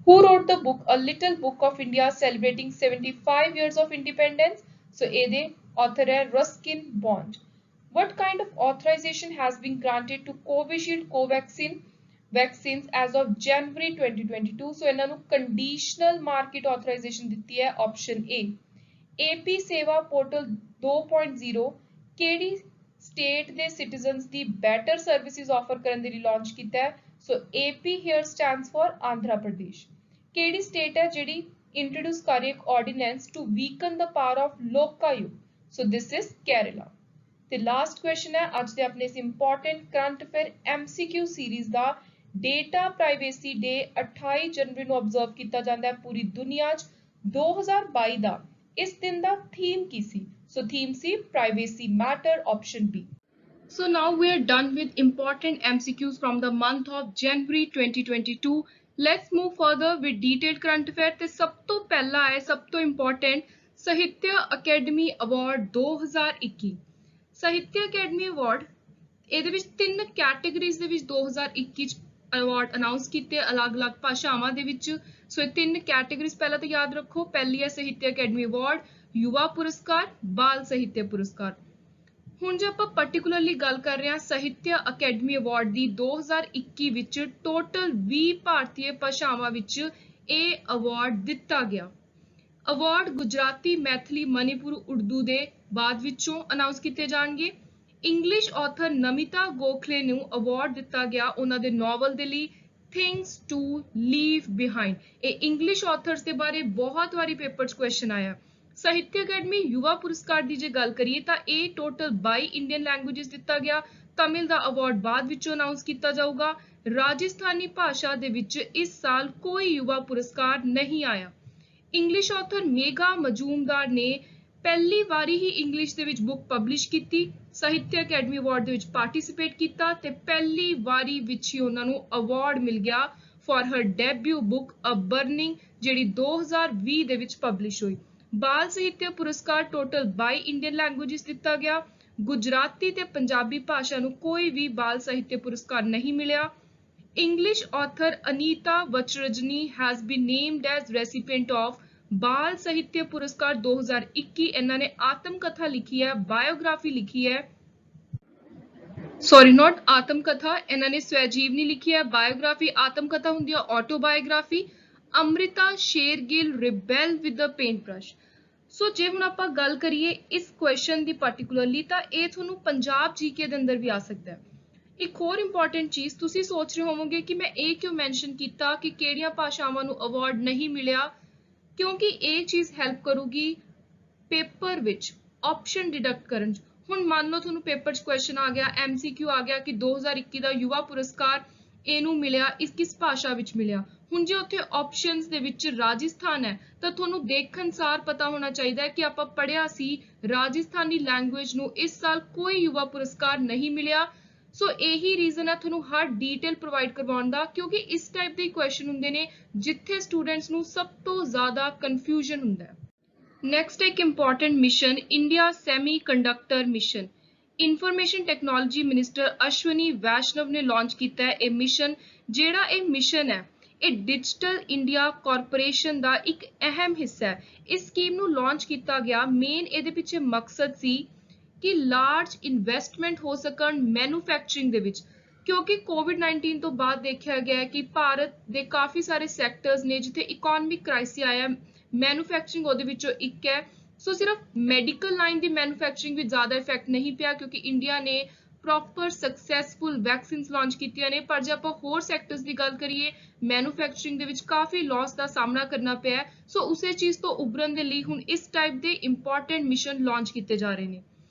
Who wrote the book A Little Book of India celebrating 75 years of independence? So ਇਹਦੇ author ਹੈ Ruskin bond. What kind of authorization has been granted to Covishield Covaxin vaccines as of January 2022? So ਇਹਨਾਂ ਨੂੰ conditional market authorization ਦਿੱਤੀ ਹੈ, option A। AP ਸੇਵਾ ਪੋਰਟਲ 2.0 ਕਿਹੜੀ ਸਟੇਟ ਦੇ ਸਿਟੀਜ਼ਨਸ ਦੀ better services offer ਕਰਨ ਦੇ ਲਈ ਲਾਂਚ ਕੀਤਾ ਹੈ? ਸੋ AP here stands for Andhra Pradesh. ਕਿਹੜੀ ਸਟੇਟ ਹੈ ਜਿਹੜੀ ਇੰਟਰੋਡਿਊਸ ਕਰ ਰਹੀ ਹੈ ਇੱਕ ordinance to weaken the power of Lokayukta? So this is Kerala. ਤੇ ਲਾਸਟ ਕੁਐਸਚਨ ਹੈ ਅੱਜ ਦੇ ਆਪਣੇ ਇਸ important current affair MCQ series ਦਾ। ਡੇਟਾ ਪ੍ਰਾਈਵੇਸੀ ਡੇ 28 ਜਨਵਰੀ ਨੂੰ ਆਬਜ਼ਰਵ ਕੀਤਾ ਜਾਂਦਾ ਹੈ ਪੂਰੀ ਦੁਨੀਆ 'ਚ। 2022 ਦਾ ਇਸ ਦਿਨ ਦਾ ਥੀਮ ਕੀ ਸੀ? ਸੋ ਥੀਮ ਸੀ privacy matter, option B. So now we are done with important MCQs from the month of January 2022. Let's move further with detailed current affair। ਤੇ ਸਭ ਤੋਂ ਪਹਿਲਾ ਹੈ ਸਭ ਤੋਂ important Sahitya Akademi award 2021। Sahitya Akademi award ਇਹਦੇ ਵਿੱਚ 3 ਕੈਟਾਗਰੀਜ਼ ਦੇ ਵਿੱਚ 2021 ਚ ਅਵਾਰਡ ਅਨਾਉਂਸ ਕੀਤੇ ਅਲੱਗ-ਅਲੱਗ ਭਾਸ਼ਾਵਾਂ ਦੇ ਵਿੱਚ। ਸੋ ਇਹ 3 ਕੈਟਾਗਰੀਜ਼ ਪਹਿਲਾਂ ਤਾਂ ਯਾਦ ਰੱਖੋ। ਪਹਿਲੀ ਹੈ ਸਾਹਿਤਿਆ ਅਕੈਡਮੀ ਅਵਾਰਡ, ਯੁਵਾ ਪੁਰਸਕਾਰ, ਬਾਲ ਸਾਹਿਤਿਆ ਪੁਰਸਕਾਰ। ਹੁਣ ਜੇ ਆਪਾਂ ਪਾਰਟਿਕੂਲਰਲੀ ਗੱਲ ਕਰ ਰਹੇ ਹਾਂ ਸਾਹਿਤਿਆ ਅਕੈਡਮੀ ਅਵਾਰਡ ਦੀ 2021 ਵਿੱਚ ਟੋਟਲ 20 ਭਾਰਤੀ ਭਾਸ਼ਾਵਾਂ ਵਿੱਚ ਇਹ ਅਵਾਰਡ ਦਿੱਤਾ ਗਿਆ। ਅਵਾਰਡ ਗੁਜਰਾਤੀ, ਮੈਥਲੀ, ਮਨੀਪੁਰ, ਉਰਦੂ ਦੇ ਬਾਅਦ ਵਿੱਚੋਂ ਅਨਾਉਂਸ ਕੀਤੇ ਜਾਣਗੇ। ਇੰਗਲਿਸ਼ ਆਥਰ ਨਮਿਤਾ ਗੋਖਲੇ ਨੂੰ ਅਵਾਰਡ ਦਿੱਤਾ ਗਿਆ ਉਹਨਾਂ ਦੇ ਨੋਵਲ ਦੇ ਲਈ ਥਿੰਗਸ ਟੂ ਲੀਵ ਬਿਹਾਈਂਡ। ਇਹ ਇੰਗਲਿਸ਼ ਆਥਰਸ ਦੇ ਬਾਰੇ ਬਹੁਤ ਵਾਰੀ ਪੇਪਰ 'ਚ ਕੁਐਸਚਨ ਆਇਆ। ਸਾਹਿਤਿਆ ਅਕੈਡਮੀ ਯੁਵਾ ਪੁਰਸਕਾਰ ਦੀ ਜੇ ਗੱਲ ਕਰੀਏ ਤਾਂ ਇਹ ਟੋਟਲ 22 ਇੰਡੀਅਨ ਲੈਂਗੁਏਜਸ ਦਿੱਤਾ ਗਿਆ। ਤਮਿਲ ਦਾ ਅਵਾਰਡ ਬਾਅਦ ਵਿੱਚੋਂ ਅਨਾਉਂਸ ਕੀਤਾ ਜਾਊਗਾ। ਰਾਜਸਥਾਨੀ ਭਾਸ਼ਾ ਦੇ ਵਿੱਚ ਇਸ ਸਾਲ ਕੋਈ ਯੁਵਾ ਪੁਰਸਕਾਰ ਨਹੀਂ ਆਇਆ। ਇੰਗਲਿਸ਼ ਆਥਰ ਮੇਘਾ ਮਜੂਮਦਾਰ ਨੇ ਪਹਿਲੀ ਵਾਰੀ ਹੀ ਇੰਗਲਿਸ਼ ਦੇ ਵਿੱਚ ਬੁੱਕ ਪਬਲਿਸ਼ ਕੀਤੀ, ਸਾਹਿਤਯ ਅਕੈਡਮੀ ਅਵਾਰਡ ਦੇ ਵਿੱਚ ਪਾਰਟਿਸਿਪੇਟ ਕੀਤਾ ਤੇ ਪਹਿਲੀ ਵਾਰੀ ਵਿੱਚ ਹੀ ਉਹਨਾਂ ਨੂੰ ਅਵਾਰਡ ਮਿਲ ਗਿਆ for her debut book a burning, ਜਿਹੜੀ 2020 ਦੇ ਵਿੱਚ ਪਬਲਿਸ਼ ਹੋਈ। ਬਾਲ ਸਾਹਿਤਯ ਪੁਰਸਕਾਰ ਟੋਟਲ 22 ਇੰਡੀਅਨ ਲੈਂਗੁਏਜਸ ਦਿੱਤਾ ਗਿਆ। ਗੁਜਰਾਤੀ ਤੇ ਪੰਜਾਬੀ ਭਾਸ਼ਾ ਨੂੰ ਕੋਈ ਵੀ ਬਾਲ ਸਾਹਿਤਯ ਪੁਰਸਕਾਰ ਨਹੀਂ ਮਿਲਿਆ। English author Anita Vachrajani has been named as recipient of बाल साहित्य पुरस्कार 2021। ਇਹਨਾਂ ਨੇ ਆਤਮ ਕਥਾ ਲਿਖੀ ਹੈ, ਬਾਇਓਗ੍ਰਾਫੀ ਲਿਖੀ ਹੈ, ਸੌਰੀ ਨੋਟ ਆਤਮ ਕਥਾ, ਇਹਨਾਂ ਨੇ ਸਵੈਜੀਵਨੀ ਲਿਖੀ ਹੈ। ਬਾਇਓਗ੍ਰਾਫੀ ਆਤਮ ਕਥਾ ਹੁੰਦੀ ਹੈ, autobiography. Amrita Shergil rebel with the paint brush. So ਜੇ ਹੁਣ ਆਪਾਂ ਗੱਲ ਕਰੀਏ ਇਸ ਕੁਐਸਚਨ ਦੀ ਪਾਰਟਿਕੂਲਰਲੀ, ਤਾਂ ਇਹ ਤੁਹਾਨੂੰ ਪੰਜਾਬ ਜੀਕੇ ਦੇ ਅੰਦਰ ਵੀ ਆ ਸਕਦਾ ਹੈ। ਇੱਕ ਹੋਰ ਇੰਪੋਰਟੈਂਟ ਚੀਜ਼, ਤੁਸੀਂ ਸੋਚ ਰਹੇ ਹੋਵੋਗੇ ਕਿ ਮੈਂ ਇਹ ਕਿਉਂ ਮੈਂਸ਼ਨ ਕੀਤਾ ਕਿ ਕਿਹੜੀਆਂ ਭਾਸ਼ਾਵਾਂ ਨੂੰ ਅਵਾਰਡ ਨਹੀਂ ਮਿਲਿਆ, ਕਿਉਂਕਿ ਇਹ ਚੀਜ਼ ਹੈਲਪ ਕਰੂਗੀ ਪੇਪਰ ਵਿੱਚ ਆਪਸ਼ਨ ਡਿਡਕਟ ਕਰਨ 'ਚ। ਹੁਣ ਮੰਨ ਲਓ ਤੁਹਾਨੂੰ ਪੇਪਰ 'ਚ ਕੁਐਸਚਨ ਆ ਗਿਆ, MCQ ਆ ਗਿਆ ਕਿ 2021 ਦਾ ਯੁਵਾ ਪੁਰਸਕਾਰ ਇਹਨੂੰ ਮਿਲਿਆ, ਇਸ ਕਿਸ ਭਾਸ਼ਾ ਵਿੱਚ ਮਿਲਿਆ। ਹੁਣ ਜੇ ਉੱਥੇ ਆਪਸ਼ਨਸ ਦੇ ਵਿੱਚ ਰਾਜਸਥਾਨ ਹੈ ਤਾਂ ਤੁਹਾਨੂੰ ਦੇਖਣ ਸਾਰ ਪਤਾ ਹੋਣਾ ਚਾਹੀਦਾ ਹੈ ਕਿ ਆਪਾਂ ਪੜ੍ਹਿਆ ਸੀ ਰਾਜਸਥਾਨੀ ਲੈਂਗੁਏਜ ਨੂੰ ਇਸ ਸਾਲ ਕੋਈ ਯੁਵਾ ਪੁਰਸਕਾਰ ਨਹੀਂ ਮਿਲਿਆ। ਸੋ ਇਹੀ ਰੀਜ਼ਨ ਹੈ ਤੁਹਾਨੂੰ ਹਰ ਡਿਟੇਲ ਪ੍ਰੋਵਾਈਡ ਕਰਵਾਉਣ ਦਾ, ਕਿਉਂਕਿ ਇਸ ਟਾਈਪ ਦੇ ਕੁਐਸਚਨ ਹੁੰਦੇ ਨੇ ਜਿੱਥੇ ਸਟੂਡੈਂਟਸ ਨੂੰ ਸਭ ਤੋਂ ਜ਼ਿਆਦਾ ਕਨਫਿਊਜ਼ਨ ਹੁੰਦਾ ਹੈ। ਨੈਕਸਟ ਇੱਕ important mission, India semiconductor mission. Information technology minister Ashwini Vaishnaw ਨੇ ਲਾਂਚ ਕੀਤਾ ਹੈ ਇਹ ਮਿਸ਼ਨ। ਜਿਹੜਾ ਇਹ ਮਿਸ਼ਨ ਹੈ ਇਹ ਡਿਜੀਟਲ ਇੰਡੀਆ ਕਾਰਪੋਰੇਸ਼ਨ ਦਾ ਇੱਕ ਅਹਿਮ ਹਿੱਸਾ ਹੈ। ਇਸ ਸਕੀਮ ਨੂੰ ਲਾਂਚ ਕੀਤਾ ਗਿਆ, ਮੇਨ ਇਹਦੇ ਪਿੱਛੇ ਮਕਸਦ ਸੀ ਕਿ ਲਾਰਜ ਇਨਵੈਸਟਮੈਂਟ ਹੋ ਸਕਣ ਮੈਨੂਫੈਕਚਰਿੰਗ ਦੇ ਵਿੱਚ, ਕਿਉਂਕਿ ਕੋਵਿਡ-19 ਤੋਂ ਬਾਅਦ ਦੇਖਿਆ ਗਿਆ ਹੈ ਕਿ ਭਾਰਤ ਦੇ ਕਾਫੀ ਸਾਰੇ ਸੈਕਟਰਸ ਨੇ ਜਿੱਥੇ ਇਕਨੋਮਿਕ ਕ੍ਰਾਈਸਿਸ ਆਇਆ, ਮੈਨੂਫੈਕਚਰਿੰਗ ਉਹਦੇ ਵਿੱਚੋਂ ਇੱਕ ਹੈ। ਸੋ ਸਿਰਫ ਮੈਡੀਕਲ ਲਾਈਨ ਦੀ ਮੈਨੂਫੈਕਚਰਿੰਗ ਵਿੱਚ ਜ਼ਿਆਦਾ ਇਫੈਕਟ ਨਹੀਂ ਪਿਆ ਕਿਉਂਕਿ ਇੰਡੀਆ ਨੇ ਪ੍ਰੋਪਰ ਸਕਸੈਸਫੁਲ ਵੈਕਸੀਨਸ ਲਾਂਚ ਕੀਤੀਆਂ ਨੇ, ਪਰ ਜੇ ਆਪਾਂ ਹੋਰ ਸੈਕਟਰਸ ਦੀ ਗੱਲ ਕਰੀਏ ਮੈਨੂਫੈਕਚਰਿੰਗ ਦੇ ਵਿੱਚ ਕਾਫੀ ਲਾਸ ਦਾ ਸਾਹਮਣਾ ਕਰਨਾ ਪਿਆ। ਸੋ ਉਸੇ ਚੀਜ਼ ਤੋਂ ਉਭਰਨ ਦੇ ਲਈ ਹੁਣ ਇਸ ਟਾਈਪ ਦੇ ਇੰਪੋਰਟੈਂਟ ਮਿਸ਼ਨ ਲਾਂਚ ਕੀਤੇ ਜਾ ਰਹੇ ਨੇ।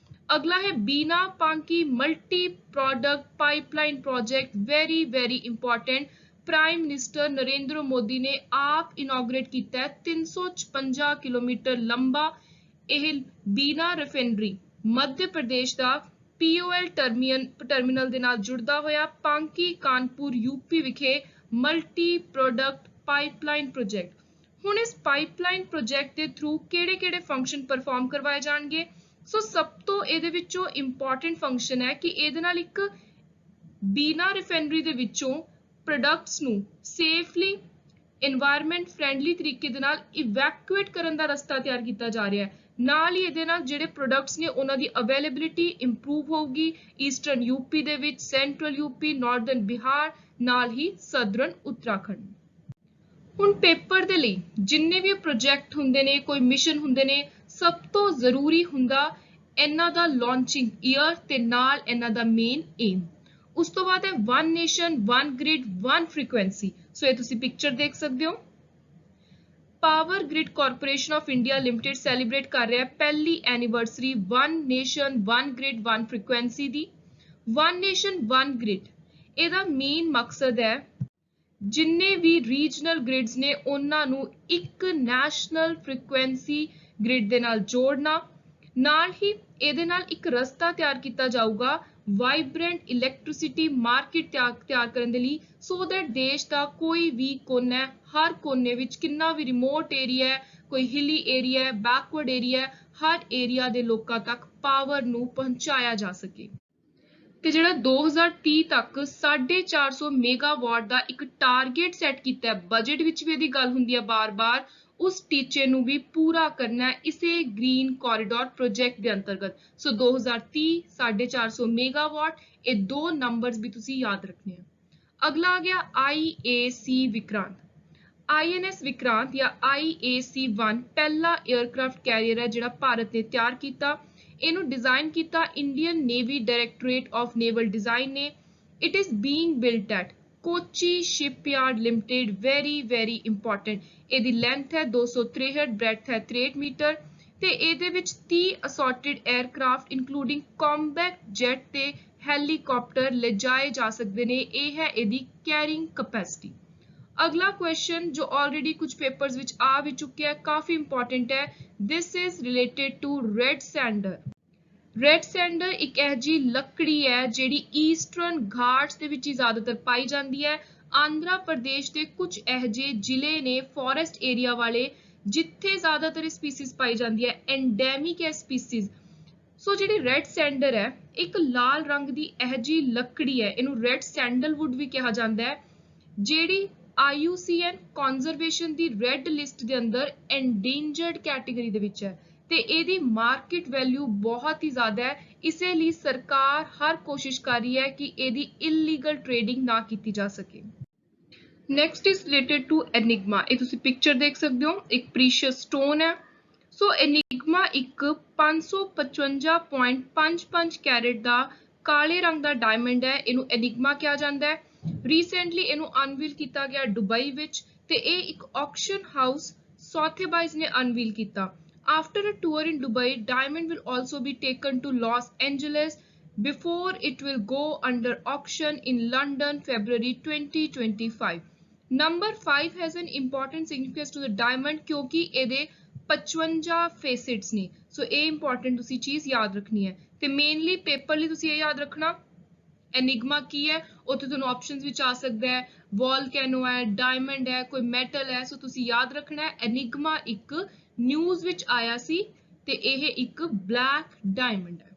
अगला है Bina Panki multi product pipeline project, very important. Prime minister Narendra Modi ने आप इनॉग्रेट किया है 356 किलोमीटर लंबा यह बीना रिफाइनरी मध्य प्रदेश का POL टर्मिनल दे नाल जुड़दा होया पांकी कानपुर यूपी विखे मल्टी प्रोडक्ट पाइपलाइन प्रोजेक्ट। हुण इस पाइपलाइन प्रोजेक्ट के थ्रू किहड़े-किहड़े फंक्शन परफॉर्म करवाए जाणगे। सो सब तो ਇਹਦੇ ਵਿੱਚੋਂ ਇੰਪੋਰਟੈਂਟ ਫੰਕਸ਼ਨ ਹੈ ਕਿ ਇਹਦੇ ਨਾਲ ਇੱਕ ਬੀਨਾ ਰਿਫਾਈਨਰੀ ਦੇ ਵਿੱਚੋਂ ਪ੍ਰੋਡਕਟਸ ਨੂੰ ਸੇਫਲੀ এনवायरमेंट ਫ੍ਰੈਂਡਲੀ ਤਰੀਕੇ ਦੇ ਨਾਲ ਇਵੈਕੂਏਟ ਕਰਨ ਦਾ ਰਸਤਾ ਤਿਆਰ ਕੀਤਾ ਜਾ ਰਿਹਾ ਹੈ। ਨਾਲ ਹੀ ਇਹਦੇ ਨਾਲ ਜਿਹੜੇ ਪ੍ਰੋਡਕਟਸ ਨੇ ਉਹਨਾਂ ਦੀ ਅਵੇਲੇਬਿਲਿਟੀ ਇੰਪਰੂਵ ਹੋਊਗੀ ਈਸਟਰਨ ਯੂਪੀ ਦੇ ਵਿੱਚ, ਸੈਂਟਰਲ ਯੂਪੀ, ਨਾਰਦਰਨ ਬਿਹਾਰ, ਨਾਲ ਹੀ ਸਦਰਨ ਉੱਤਰਾਖੰਡ। ਹੁਣ ਪੇਪਰ ਦੇ ਲਈ ਜਿੰਨੇ ਵੀ ਪ੍ਰੋਜੈਕਟ ਹੁੰਦੇ ਨੇ, ਕੋਈ ਮਿਸ਼ਨ ਹੁੰਦੇ ਨੇ, ਸਭ ਤੋਂ ਜ਼ਰੂਰੀ ਹੁੰਦਾ ਇਹਨਾਂ ਦਾ ਲਾਂਚਿੰਗ ਈਅਰ ਤੇ ਨਾਲ ਇਹਨਾਂ ਦਾ ਮੇਨ ਏਮ। ਉਸ ਤੋਂ ਬਾਅਦ ਹੈ one nation one grid one frequency. So ਇਹ ਤੁਸੀਂ ਪਿਕਚਰ ਦੇਖ ਸਕਦੇ ਹੋ। Power grid corporation of India limited celebrate ਕਰ ਰਿਹਾ ਪਹਿਲੀ anniversary one nation one grid one frequency ਦੀ। ਵਨ ਨੇਸ਼ਨ ਵਨ ਗ੍ਰਿਡ ਇਹਦਾ ਮੇਨ ਮਕਸਦ ਹੈ ਜਿੰਨੇ ਵੀ ਰੀਜਨਲ ਗ੍ਰਿਡਸ ਨੇ ਉਹਨਾਂ ਨੂੰ ਇੱਕ ਨੈਸ਼ਨਲ ਫ੍ਰੀਕੁਐਂਸੀ ਗ੍ਰਿਡ ਦੇ ਨਾਲ ਜੋੜਨਾ। ਨਾਲ ਹੀ ਇਹਦੇ ਨਾਲ ਇੱਕ ਰਸਤਾ ਤਿਆਰ ਕੀਤਾ ਜਾਊਗਾ ਵਾਈਬ੍ਰੈਂਟ ਇਲੈਕਟ੍ਰਿਸਿਟੀ ਮਾਰਕੀਟ ਤਿਆਰ ਕਰਨ ਦੇ ਲਈ, ਸੋ ਦੈਟ ਦੇਸ਼ ਦਾ ਕੋਈ ਵੀ ਕੋਨਾ ਹੈ, ਹਰ ਕੋਨੇ ਵਿੱਚ ਕਿੰਨਾ ਵੀ ਰਿਮੋਟ ਏਰੀਆ ਹੈ, ਕੋਈ ਹਿਲੀ ਏਰੀਆ ਹੈ, ਬੈਕਵਰਡ ਏਰੀਆ ਹੈ, ਹਰ ਏਰੀਆ ਦੇ ਲੋਕਾਂ ਤੱਕ ਪਾਵਰ ਨੂੰ ਪਹੁੰਚਾਇਆ ਜਾ ਸਕੇ। ਤੇ ਜਿਹੜਾ 2030 ਤੱਕ 450 ਮੈਗਾਵਾਟ ਦਾ ਇੱਕ ਟਾਰਗੇਟ ਸੈੱਟ ਕੀਤਾ ਹੈ, ਬਜਟ ਵਿੱਚ ਵੀ ਇਹਦੀ ਗੱਲ ਹੁੰਦੀ ਹੈ ਬਾਰ-ਬਾਰ, ਉਸ ਟੀਚੇ ਨੂੰ ਵੀ ਪੂਰਾ ਕਰਨਾ ਹੈ ਇਸੇ ਗ੍ਰੀਨ ਕੋਰੀਡੋਰ ਪ੍ਰੋਜੈਕਟ ਦੇ ਅੰਤਰਗਤ। ਸੋ 2030 450 ਮੈਗਾਵਾਟ, ਇਹ ਦੋ ਨੰਬਰਸ ਵੀ ਤੁਸੀਂ ਯਾਦ ਰੱਖਣੇ ਆ। ਅਗਲਾ ਆ ਗਿਆ IAC ਵਿਕਰਾਂਤ। INS ਵਿਕਰਾਂਤ ਜਾਂ IAC-1 ਪਹਿਲਾ 에ਅਰਕ੍ਰਾਫਟ ਕੈਰੀਅਰ ਹੈ ਜਿਹੜਾ ਭਾਰਤ ਨੇ ਤਿਆਰ ਕੀਤਾ। ਇਹਨੂੰ ਡਿਜ਼ਾਈਨ ਕੀਤਾ Indian navy directorate of naval design ਨੇ। It is being built at Kochi shipyard limited, very important. ਇਹਦੀ ਲੈਂਥ ਹੈ 263, ਬ੍ਰੈਡਥ ਹੈ 63 ਮੀਟਰ ਤੇ ਇਹਦੇ ਵਿੱਚ 30 assorted aircraft including combat jet ਤੇ ਹੈਲੀਕਾਪਟਰ ਲਿਜਾਏ ਜਾ ਸਕਦੇ ਨੇ। ਇਹ ਹੈ ਇਹਦੀ ਕੈਰਿੰਗ ਕੈਪੈਸਿਟੀ। अगला क्वेश्चन जो ऑलरेडी कुछ पेपर्स विच आ भी चुके हैं, काफी इंपॉर्टेंट है। This is related to red sander. Red sander एक ਇਹ जी लकड़ी है ਜਿਹੜੀ ईस्टर्न घाट्स ਦੇ ਵਿੱਚ ਜ਼ਿਆਦਾਤਰ ਪਾਈ ਜਾਂਦੀ ਹੈ। ਆਂਧਰਾ ਪ੍ਰਦੇਸ਼ ਦੇ ਕੁਝ ਇਹ ਜਿਹੇ ਜ਼ਿਲ੍ਹੇ ਨੇ ਫੋਰੈਸਟ ਏਰੀਆ ਵਾਲੇ ਜਿੱਥੇ ਜ਼ਿਆਦਾਤਰ ਸਪੀਸੀਜ਼ ਪਾਈ ਜਾਂਦੀ ਹੈ, ਐਂਡੈਮਿਕ ਹੈ ਸਪੀਸੀਜ਼। ਸੋ ਜਿਹੜੀ ਰੈਡ ਸੈਂਡਰ ਹੈ ਇੱਕ ਲਾਲ ਰੰਗ ਦੀ ਇਹ ਜੀ ਲੱਕੜੀ ਹੈ, ਇਹਨੂੰ ਰੈਡ ਸੈਂਡਲਵੁੱਡ ਵੀ ਕਿਹਾ ਜਾਂਦਾ ਹੈ, ਜਿਹੜੀ IUCN ਕੰਜ਼ਰਵੇਸ਼ਨ ਦੀ ਰੈੱਡ ਲਿਸਟ ਦੇ ਅੰਦਰ ਐਂਡੇਂਜਰਡ ਕੈਟੇਗਰੀ ਦੇ ਵਿੱਚ ਹੈ ਤੇ ਇਹਦੀ ਮਾਰਕੀਟ ਵੈਲਿਊ ਬਹੁਤ ਹੀ ਜ਼ਿਆਦਾ ਹੈ। ਇਸੇ ਲਈ ਸਰਕਾਰ ਹਰ ਕੋਸ਼ਿਸ਼ ਕਰ ਰਹੀ ਹੈ ਕਿ ਇਹਦੀ ਇਲੀਗਲ ਟ੍ਰੇਡਿੰਗ ਨਾ ਕੀਤੀ ਜਾ ਸਕੇ। Next is related to enigma. ਇਹ ਤੁਸੀਂ ਪਿਕਚਰ ਦੇਖ ਸਕਦੇ ਹੋ, ਇੱਕ ਪ੍ਰੀਸ਼ੀਅਸ ਸਟੋਨ ਹੈ। ਸੋ ਐਨਿਗਮਾ ਇੱਕ 555.55 ਕੈਰਟ ਦਾ ਕਾਲੇ ਰੰਗ ਦਾ ਡਾਇਮੰਡ ਹੈ, ਇਹਨੂੰ ਐਨਿਗਮਾ ਕਿਹਾ ਜਾਂਦਾ ਹੈ। ਰੀਸੈਂਟਲੀ ਇਹਨੂੰ ਅਨਵੀਲ ਕੀਤਾ ਗਿਆ ਦੁਬਈ ਵਿੱਚ ਤੇ ਇਹ ਇੱਕ ਆਕਸ਼ਨ ਹਾਊਸ ਸੌਥੇਬਾਈਜ਼ ਨੇ ਅਨਵੀਲ ਕੀਤਾ। After a tour in Dubai, diamond will also be taken to Los Angeles before it will go under auction in London February 2025. Number 5 has an important significance to the diamond क्योंकि ਇਹਦੇ 55 facets ਨੇ। ਸੋ ਇਹ ਇੰਪੋਰਟੈਂਟ ਤੁਸੀਂ ਚੀਜ਼ ਯਾਦ ਰੱਖਣੀ ਹੈ ਤੇ ਮੇਨਲੀ ਪੇਪਰ ਲਈ ਤੁਸੀਂ ਇਹ ਯਾਦ ਰੱਖਣਾ ਐਨਿਗਮਾ ਕੀ ਹੈ। ਉੱਥੇ ਤੁਹਾਨੂੰ ਆਪਸ਼ਨਸ ਵਿੱਚ ਆ ਸਕਦਾ ਹੈ ਵੋਲਕੈਨੋ ਹੈ, ਡਾਇਮੰਡ ਹੈ, ਕੋਈ ਮੈਟਲ ਹੈ। ਸੋ ਤੁਸੀਂ ਯਾਦ ਰੱਖਣਾ ਐਨਿਗਮਾ ਇੱਕ ਨਿਊਜ਼ ਵਿੱਚ ਆਇਆ ਸੀ ਤੇ ਇਹ ਇੱਕ ਬਲੈਕ ਡਾਇਮੰਡ ਹੈ।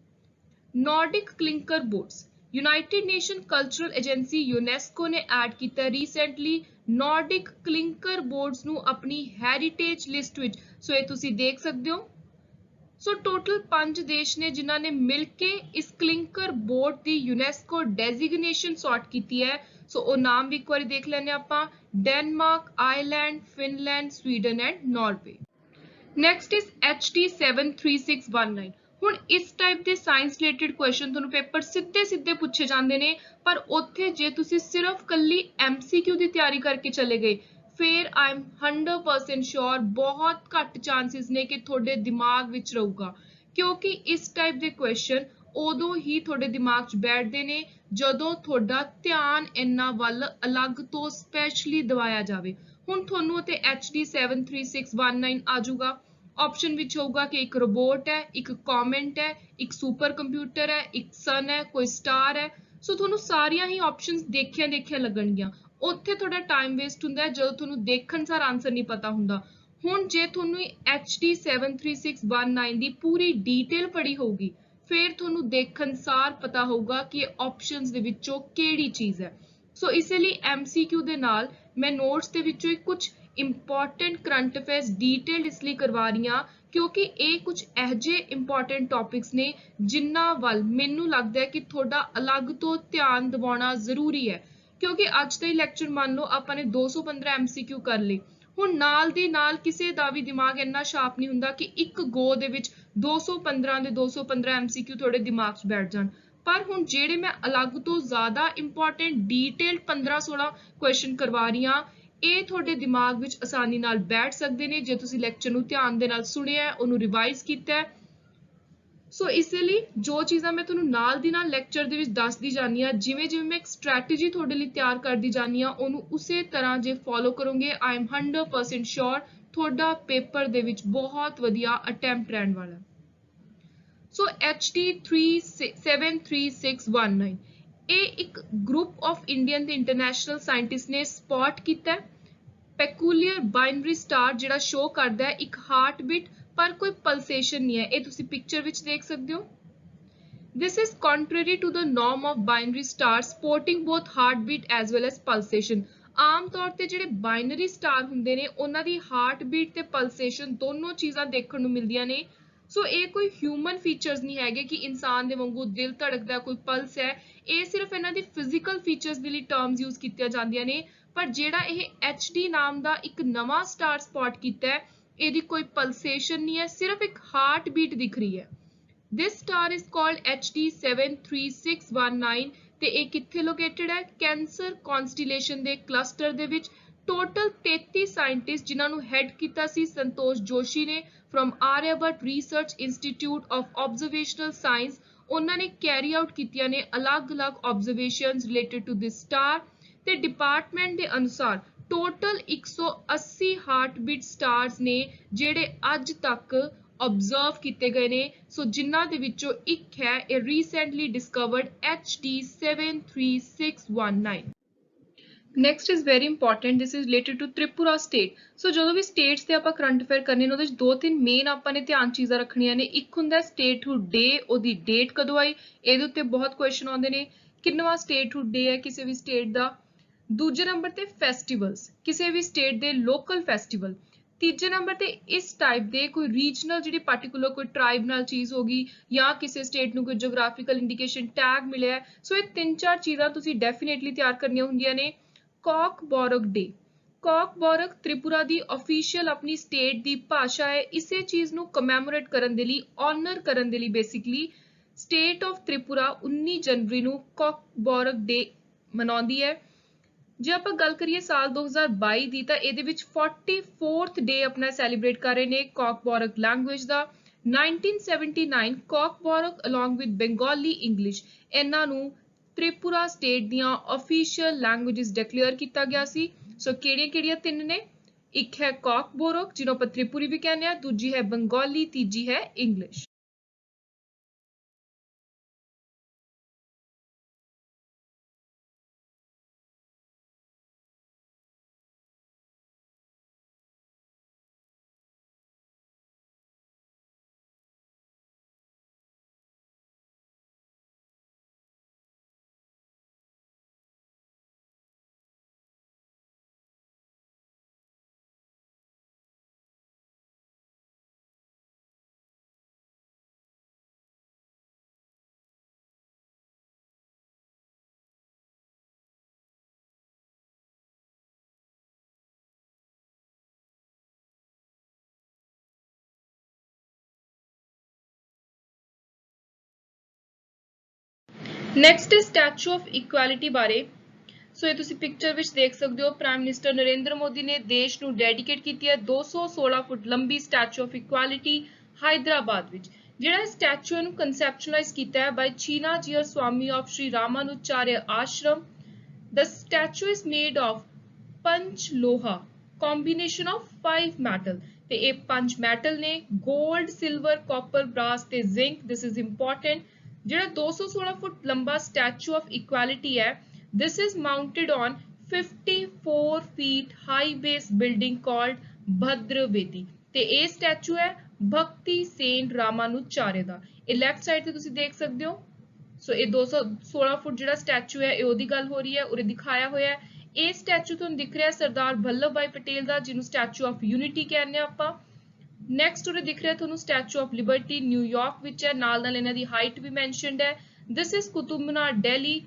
Nordic clinker boards United Nation cultural agency UNESCO ਨੇ ਐਡ ਕੀਤਾ ਰੀਸੈਂਟਲੀ ਨੋਰਡਿਕ ਕਲਿੰਕਰ ਬੋਰਡਸ ਨੂੰ ਆਪਣੀ ਹੈਰੀਟੇਜ ਲਿਸਟ ਵਿੱਚ। ਸੋ ਇਹ ਤੁਸੀਂ ਦੇਖ ਸਕਦੇ ਹੋ। ਸੋ ਟੋਟਲ 5 ਦੇਸ਼ ਨੇ ਜਿਨ੍ਹਾਂ ਨੇ ਮਿਲ ਕੇ ਇਸ ਕਲਿੰਕਰ ਬੋਰਡ ਦੀ ਯੂਨੈਸਕੋ ਡੈਜ਼ਿਗਨੇਸ਼ਨ ਸੌਟ ਕੀਤੀ ਹੈ। ਸੋ ਉਹ ਨਾਮ ਵੀ ਇੱਕ ਵਾਰੀ ਦੇਖ ਲੈਂਦੇ ਆਪਾਂ, Denmark, Ireland, Finland, Sweden and Norway. Next is HD 73619। ਹੁਣ ਇਸ ਟਾਈਪ ਦੇ ਸਾਇੰਸ ਰਿਲੇਟਡ ਕੁਐਸਚਨ ਤੁਹਾਨੂੰ ਪੇਪਰ ਸਿੱਧੇ ਪੁੱਛੇ ਜਾਂਦੇ ਨੇ, ਪਰ ਉੱਥੇ ਜੇ ਤੁਸੀਂ ਸਿਰਫ ਕੱਲੀ MCQ ਦੀ ਤਿਆਰੀ ਕਰਕੇ ਚਲੇ ਗਏ ਫਿਰ I am 100% श्योर बहुत घट चांसेस ने कि थोड़े दिमाग विच रहूगा, क्योंकि इस टाइप के क्वेश्चन उदों ही थोड़े दिमाग च बैठते ने जदों थोड़ा ध्यान इन्ना वल अलग तो स्पैशली दवाया जावे। हुण थोनू ते HD 73619 आ जाऊगा। ऑप्शन विच होगा कि एक रोबोट है, एक कॉमेंट है, एक सुपर कंप्यूटर है, एक सन है, कोई स्टार है। सो थोनू सारियां ही ऑप्शंस देखिया लगणगियां। ਉੱਥੇ ਥੋੜਾ ਟਾਈਮ ਵੇਸਟ ਹੁੰਦਾ ਹੈ ਜਦੋਂ ਤੁਹਾਨੂੰ ਦੇਖਣ ਸਾਰ ਆਨਸਰ ਨਹੀਂ ਪਤਾ ਹੁੰਦਾ। ਹੁਣ ਜੇ ਤੁਹਾਨੂੰ HD 73619 ਦੀ ਪੂਰੀ ਡੀਟੇਲ ਪੜ੍ਹੀ ਹੋਊਗੀ ਫਿਰ ਤੁਹਾਨੂੰ ਦੇਖਣ ਸਾਰ ਪਤਾ ਹੋਊਗਾ ਕਿ ਇਹ ਆਪਸ਼ਨਸ ਦੇ ਵਿੱਚੋਂ ਕਿਹੜੀ ਚੀਜ਼ ਹੈ। ਸੋ ਇਸੇ ਲਈ MCQ ਦੇ ਨਾਲ ਮੈਂ ਨੋਟਸ ਦੇ ਵਿੱਚੋਂ ਕੁਝ ਇੰਪੋਰਟੈਂਟ ਕਰੰਟ ਅਫੇਅਰਸ ਡੀਟੇਲਡ ਇਸ ਲਈ ਕਰਵਾ ਰਹੀ ਹਾਂ ਕਿਉਂਕਿ ਇਹ ਕੁਝ ਇਹੋ ਜਿਹੇ ਇੰਪੋਰਟੈਂਟ ਟੌਪਿਕਸ ਨੇ ਜਿਨ੍ਹਾਂ ਵੱਲ ਮੈਨੂੰ ਲੱਗਦਾ ਹੈ ਕਿ ਤੁਹਾਡਾ ਅਲੱਗ ਤੋਂ ਧਿਆਨ ਦਿਵਾਉਣਾ ਜ਼ਰੂਰੀ ਹੈ। क्योंकि अज का ही लैक्चर मान लो आपने 215 MCQ कर ली, हुण नाल दी नाल किसी का भी दिमाग इन्ना शार्प नहीं हुंदा कि एक गो दे विच 215 दे 215 MCQ थोड़े दिमाग च बैठ जाण। पर हुण जेड़े मैं अलग तो ज़्यादा इंपॉर्टेंट डिटेल 15-16 क्वेश्चन करवा रही हाँ ये थोड़े दिमाग विच आसानी नाल बैठ सकते हैं जे तुसीं लैक्चर नूं ध्यान दे नाल सुनिया उहनूं रिवाइज कीता है। सो इसलिए जो चीज़ां मैं तुहानूं नाल दी नाल लैक्चर दे विच दसदी जानी आ जिवें मैं एक स्ट्रैटेजी तुहाडे लई तैयार करदी जानी आ उहनूं उसे तरह जे फॉलो करोगे I am 100% श्योर तुहाडा पेपर दे विच बहुत वधिया अटैम्प्ट रहण वाला। सो HD 73619 ये एक ग्रुप ऑफ इंडियन ते इंटरनेशनल साइंटिस्ट ने स्पॉट कीता पेकुलियर बाइनरी स्टार जिहड़ा शो करदा है एक हार्ट बीट पर कोई पल्सेशन नहीं है। ये तुसी पिक्चर विच देख सकते हो। This is contrary to the norm of binary star supporting both heart beat as well as pulsation. आम तौर ते जिहड़े बाइनरी स्टार हुंदे ने उन्हां दी हार्ट बीट ते पल्सेशन दोनों चीज़ां देखण नूं मिलदियां ने। सो ये कोई ह्यूमन फीचर्स नहीं हैगे कि इंसान दे वांगू दिल धड़कदा कोई पल्स है, ये सिर्फ इन्हां दी फिजिकल फीचर्स दे लई टर्म्स यूज कीतियां जांदियां ने। पर जिहड़ा ये HD नाम दा एक नवां स्टार स्पॉट कीता है ਇਹਦੀ कोई पल्सेशन नहीं है, सिर्फ एक हार्ट बीट दिख रही है। This star is called HD 73619 ਤੇ ਇਹ ਕਿੱਥੇ ਲੋਕੇਟਡ ਹੈ ਕੈਂਸਰ ਕਨਸਟੀਲੇਸ਼ਨ ਦੇ ਕਲਸਟਰ ਦੇ ਵਿੱਚ। ਟੋਟਲ 33 ਸਾਇੰਟਿਸਟ ਜਿਨ੍ਹਾਂ ਨੂੰ ਹੈਡ ਕੀਤਾ ਸੀ ਸੰਤੋਸ਼ ਜੋਸ਼ੀ ਨੇ from Aryabhatta research institute of observational science, ਉਹਨਾਂ ਨੇ ਕੈਰੀ ਆਊਟ ਕੀਤੀਆਂ ਨੇ ਅਲੱਗ-ਅਲੱਗ observations related to this star ਤੇ ਡਿਪਾਰਟਮੈਂਟ ਦੇ ਅਨੁਸਾਰ ਟੋਟਲ 180 ਹਾਰਟਬੀਟ ਸਟਾਰਸ ਨੇ ਜਿਹੜੇ ਅੱਜ ਤੱਕ observe ਕੀਤੇ ਗਏ ਨੇ। ਸੋ ਜਿਨ੍ਹਾਂ ਦੇ ਵਿੱਚੋਂ ਇੱਕ ਹੈ ਇਹ recently discovered HD 73619। Next is very important, this is related to Tripura state. So ਜਦੋਂ ਵੀ ਸਟੇਟਸ ਤੇ ਆਪਾਂ ਕਰੰਟ ਅਫੇਅਰ ਕਰਨੇ ਨੇ ਉਹਦੇ ਵਿੱਚ ਦੋ ਤਿੰਨ ਮੇਨ ਆਪਾਂ ਨੇ ਧਿਆਨ ਚੀਜ਼ਾਂ ਰੱਖਣੀਆਂ ਨੇ। ਇੱਕ ਹੁੰਦਾ ਸਟੇਟਹੁੱਡ ਡੇ, ਉਹਦੀ ਡੇਟ ਕਦੋਂ ਆਈ, ਇਹਦੇ ਉੱਤੇ ਬਹੁਤ ਕੁਐਸਚਨ ਆਉਂਦੇ ਨੇ। ਕਿੰਨਵਾਂ ਸਟੇਟਹੁੱਡ ਡੇ ਹੈ ਕਿਸੇ ਵੀ ਸਟੇਟ ਦਾ। ਦੂਜੇ ਨੰਬਰ ਤੇ ਫੈਸਟੀਵਲਸ, ਕਿਸੇ ਵੀ ਸਟੇਟ ਦੇ ਲੋਕਲ ਫੈਸਟੀਵਲ। ਤੀਜੇ ਨੰਬਰ ਤੇ ਇਸ ਟਾਈਪ ਦੇ ਕੋਈ ਰੀਜਨਲ ਜਿਹੜੀ ਪਾਰਟਿਕੂਲਰ ਕੋਈ ਟ੍ਰਾਈਬ ਨਾਲ ਚੀਜ਼ ਹੋ ਗਈ ਜਾਂ ਕਿਸੇ ਸਟੇਟ ਨੂੰ ਕੋਈ ਜੀਓਗ੍ਰਾਫੀਕਲ ਇੰਡੀਕੇਸ਼ਨ ਟੈਗ ਮਿਲਿਆ। ਸੋ ਇਹ ਤਿੰਨ ਚਾਰ ਚੀਜ਼ਾਂ ਤੁਸੀਂ ਡੈਫੀਨੇਟਲੀ ਤਿਆਰ ਕਰਨੀਆਂ ਹੁੰਦੀਆਂ ਨੇ। ਕੌਕਬੋਰੋਕ ਡੇ, ਕੌਕਬੋਰੋਕ ਤ੍ਰਿਪੁਰਾ ਦੀ ਅਫੀਸ਼ੀਅਲ ਆਪਣੀ ਸਟੇਟ ਦੀ ਭਾਸ਼ਾ ਹੈ। ਇਸੇ ਚੀਜ਼ ਨੂੰ ਕਮੈਮੋਰੇਟ ਕਰਨ ਦੇ ਲਈ, ਆਨਰ ਕਰਨ ਦੇ ਲਈ ਬੇਸਿਕਲੀ ਸਟੇਟ ਆਫ ਤ੍ਰਿਪੁਰਾ 19 ਜਨਵਰੀ ਨੂੰ ਕੌਕਬੋਰੋਕ ਡੇ ਮਨਾਉਂਦੀ ਹੈ। ਜੇ ਆਪਾਂ ਗੱਲ ਕਰੀਏ ਸਾਲ 2022 ਦੀ ਤਾਂ ਇਹਦੇ ਵਿੱਚ 44th ਡੇ ਆਪਣਾ ਸੈਲੀਬ੍ਰੇਟ ਕਰ ਰਹੇ ਨੇ ਕੌਕਬੋਰੋਕ ਲੈਂਗੁਏਜ ਦਾ। 1979 Kokborok along with Bengali English, ਇਹਨਾਂ ਨੂੰ ਤ੍ਰਿਪੁਰਾ ਸਟੇਟ ਦੀਆਂ ਅਫੀਸ਼ੀਅਲ ਲੈਂਗੁਏਜਸ ਡਿਕਲੇਅਰ ਕੀਤਾ ਗਿਆ ਸੀ। ਸੋ ਕਿਹੜੀਆਂ ਤਿੰਨ ਨੇ? ਇੱਕ ਹੈ ਕੌਕਬੋਰੋਕ ਜਿਹਨੂੰ ਆਪਾਂ ਤ੍ਰਿਪੁਰੀ ਵੀ ਕਹਿੰਦੇ ਆ, ਦੂਜੀ ਹੈ ਬੰਗਾਲੀ, ਤੀਜੀ ਹੈ ਇੰਗਲਿਸ਼। ਨੈਕਸਟ ਹੈ ਸਟੈਚੂ ਆਫ ਇਕੁਐਲਿਟੀ ਬਾਰੇ। ਸੋ ਇਹ ਤੁਸੀਂ ਪਿਕਚਰ ਵਿੱਚ ਦੇਖ ਸਕਦੇ ਹੋ, ਪ੍ਰਾਈਮ ਮਿਨਿਸਟਰ ਨਰਿੰਦਰ ਮੋਦੀ ਨੇ ਦੇਸ਼ ਨੂੰ ਡੈਡੀਕੇਟ ਕੀਤੀ ਹੈ 216 ਫੁੱਟ ਲੰਬੀ ਸਟੈਚੂ ਆਫ ਇਕੁਐਲਿਟੀ ਹੈਦਰਾਬਾਦ ਵਿੱਚ। ਜਿਹੜਾ ਸਟੈਚੂ ਨੂੰ ਕਨਸੈਪਚੁਅਲਾਈਜ਼ ਕੀਤਾ ਹੈ ਬਾਈ ਚੀਨਾਜੀਅਰ Swami of Shri ਰਾਮਾਨੁਚਾਰਿਆ Ashram. The statue is made of ਪੰਚ ਲੋਹਾ, combination of 5 metal, ਤੇ ਇਹ ਪੰਜ ਮੈਟਲ ਨੇ ਗੋਲਡ, ਸਿਲਵਰ, ਕਾਪਰ, ਬ੍ਰਾਸ ਤੇ ਜ਼ਿੰਕ। This is important. ਜਿਹੜਾ 216 ਫੁੱਟ ਲੰਬਾ ਸਟੈਚੂ ਆਫ ਇਕੁਐਲਿਟੀ ਹੈ, this is mounted on 54 feet high base building called ਭਦਰ ਵੇਦੀ, ਤੇ ਇਹ ਸਟੈਚੂ ਹੈ ਭਗਤੀ ਸੇਨ ਰਾਮਾਨੁਚਾਰਿਆ ਦਾ। ਇਹ ਲੈਫਟ ਸਾਈਡ ਤੇ ਤੁਸੀਂ ਦੇਖ ਸਕਦੇ ਹੋ। ਸੋ ਇਹ 216 ਫੁੱਟ ਜਿਹੜਾ ਸਟੈਚੂ ਹੈ ਇਹ ਉਹਦੀ ਗੱਲ ਹੋ ਰਹੀ ਹੈ, ਉਰੇ ਦਿਖਾਇਆ ਹੋਇਆ ਹੈ। ਇਹ ਸਟੈਚੂ ਤੁਹਾਨੂੰ ਦਿਖ ਰਿਹਾ ਸਰਦਾਰ ਵੱਲਭ ਭਾਈ ਪਟੇਲ ਦਾ, ਜਿਹਨੂੰ ਸਟੈਚੂ ਆਫ ਯੂਨਿਟੀ ਕਹਿੰਦੇ ਆ ਆਪਾਂ। ਨੈਕਸਟ ਉਰੇ ਦਿਖ ਰਿਹਾ ਤੁਹਾਨੂੰ ਸਟੈਚੂ ਆਫ ਲਿਬਰਟੀ ਨਿਊਯਾਰਕ ਵਿੱਚ ਹੈ, ਨਾਲ ਨਾਲ ਇਹਨਾਂ ਦੀ ਹਾਈਟ ਵੀ ਮੈਂਸ਼ਨਡ ਹੈ। This is Qutub Minar Delhi.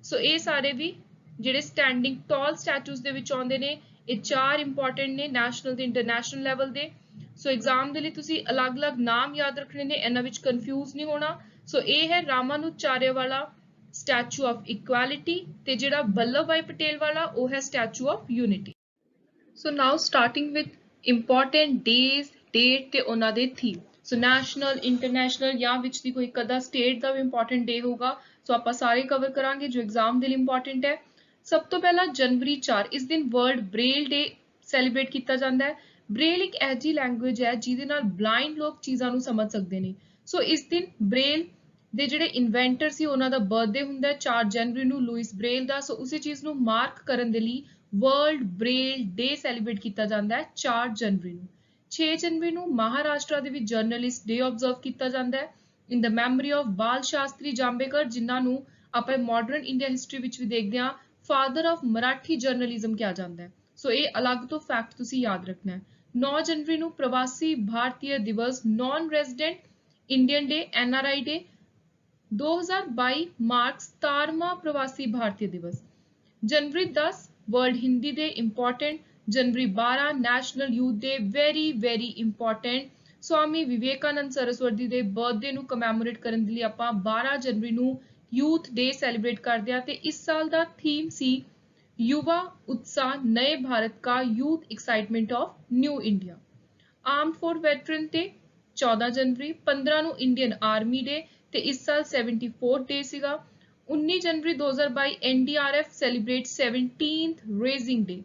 ਸੋ ਇਹ ਸਾਰੇ ਵੀ ਜਿਹੜੇ ਸਟੈਂਡਿੰਗ ਟਾਲ ਸਟੈਚੂਸ ਦੇ ਵਿੱਚ ਆਉਂਦੇ ਨੇ। ਇਹ ਚਾਰ ਇੰਪੋਰਟੈਂਟ ਨੇ ਨੈਸ਼ਨਲ ਤੇ ਇੰਟਰਨੈਸ਼ਨਲ ਲੈਵਲ ਦੇ। ਸੋ ਐਗਜ਼ਾਮ ਦੇ ਲਈ ਤੁਸੀਂ ਅਲੱਗ-ਅਲੱਗ ਨਾਮ ਯਾਦ ਰੱਖਣੇ ਨੇ, ਇਹਨਾਂ ਵਿੱਚ ਕਨਫਿਊਜ਼ ਨਹੀਂ ਹੋਣਾ। ਸੋ ਇਹ ਹੈ ਰਾਮਾਨੁਚਾਰਿਆ ਵਾਲਾ ਸਟੈਚੂ ਆਫ ਇਕੁਐਲਿਟੀ, ਤੇ ਜਿਹੜਾ ਵੱਲਭ ਭਾਈ ਪਟੇਲ ਵਾਲਾ ਉਹ ਹੈ statue of unity. So now starting with important days, date ਤੇ ਉਹਨਾਂ ਦੇ ਥੀਮ। ਸੋ ਨੈਸ਼ਨਲ, ਇੰਟਰਨੈਸ਼ਨਲ ਜਾਂ ਵਿੱਚ ਦੀ ਕੋਈ ਕਦਾ ਸਟੇਟ ਦਾ ਵੀ ਇੰਪੋਰਟੈਂਟ ਡੇ ਹੋਊਗਾ। ਸੋ ਆਪਾਂ ਸਾਰੇ ਕਵਰ ਕਰਾਂਗੇ ਜੋ ਐਗਜ਼ਾਮ ਦੇ ਲਈ ਇੰਪੋਰਟੈਂਟ ਹੈ। ਸਭ ਤੋਂ ਪਹਿਲਾਂ ਜਨਵਰੀ 4, ਇਸ ਦਿਨ ਵਰਲਡ ਬ੍ਰੇਲ ਡੇ ਸੈਲੀਬ੍ਰੇਟ ਕੀਤਾ ਜਾਂਦਾ ਹੈ। ਬ੍ਰੇਲ ਇੱਕ ਐਜੀ ਲੈਂਗੁਏਜ ਹੈ ਜਿਹਦੇ ਨਾਲ ਬਲਾਈਂਡ ਲੋਕ ਚੀਜ਼ਾਂ ਨੂੰ ਸਮਝ ਸਕਦੇ ਨੇ। ਸੋ ਇਸ ਦਿਨ ਬ੍ਰੇਲ ਦੇ ਜਿਹੜੇ ਇਨਵੈਂਟਰ ਸੀ ਉਹਨਾਂ ਦਾ ਬਰਥਡੇ ਹੁੰਦਾ ਹੈ 4 ਜਨਵਰੀ ਨੂੰ, ਲੂਇਸ ਬ੍ਰੇਲ ਦਾ। ਸੋ ਉਸੇ ਚੀਜ਼ ਨੂੰ ਮਾਰਕ ਕਰਨ ਦੇ ਲਈ ਵਰਲਡ ਬ੍ਰੇਲ ਡੇ ਸੈਲੀਬ੍ਰੇਟ ਕੀਤਾ ਜਾਂਦਾ ਹੈ 4 ਜਨਵਰੀ ਨੂੰ। 6 ਜਨਵਰੀ ਨੂੰ ਮਹਾਰਾਸ਼ਟਰ ਦੇ ਵਿੱਚ ਜਰਨਲਿਸਟ ਡੇ ਆਬਜ਼ਰਵ ਕੀਤਾ ਜਾਂਦਾ ਹੈ ਇਨ ਦ ਮੈਮਰੀ ਆਫ ਬਾਲ ਸ਼ਾਸਤਰੀ ਜਾਂਬੇਕਰ, ਜਿਨ੍ਹਾਂ ਨੂੰ ਆਪਾਂ ਮਾਡਰਨ ਇੰਡੀਆ ਹਿਸਟਰੀ ਵਿੱਚ ਵੀ ਦੇਖਦੇ ਹਾਂ ਫਾਦਰ ਆਫ ਮਰਾਠੀ ਜਰਨਲਿਜ਼ਮ ਕਿਹਾ ਜਾਂਦਾ ਹੈ। ਸੋ ਇਹ ਅਲੱਗ ਤੋਂ ਫੈਕਟ ਤੁਸੀਂ ਯਾਦ ਰੱਖਣਾ ਹੈ। 9 ਜਨਵਰੀ ਨੂੰ Pravasi Bharatiya Divas, non resident Indian day, NRI day. 2022 mark 17ਵਾਂ ਪ੍ਰਵਾਸੀ ਭਾਰਤੀ ਦਿਵਸ। ਜਨਵਰੀ 10 ਵਰਲਡ ਹਿੰਦੀ ਡੇ ਇੰਪੋਰਟੈਂਟ। ਜਨਵਰੀ 12 national youth day, very very important. Swami Vivekananda Saraswati ਦੇ ਬਰਥਡੇ ਨੂੰ ਕਮੈਮੋਰੇਟ ਕਰਨ ਦੇ ਲਈ ਆਪਾਂ 12 ਜਨਵਰੀ ਨੂੰ ਯੂਥ ਡੇ ਸੈਲੀਬ੍ਰੇਟ ਕਰਦੇ ਹਾਂ। ਤੇ ਇਸ ਸਾਲ ਦਾ ਥੀਮ ਸੀ युवा उत्साह नए भारत का, youth excitement of new India. Armed force veteran day 14 जनवरी। 15 ਨੂੰ इंडियन आर्मी डे, ਤੇ ਇਸ ਸਾਲ 74th ਡੇ ਸੀਗਾ। 19 ਜਨਵਰੀ 2022 NDRF celebrate 17th raising day.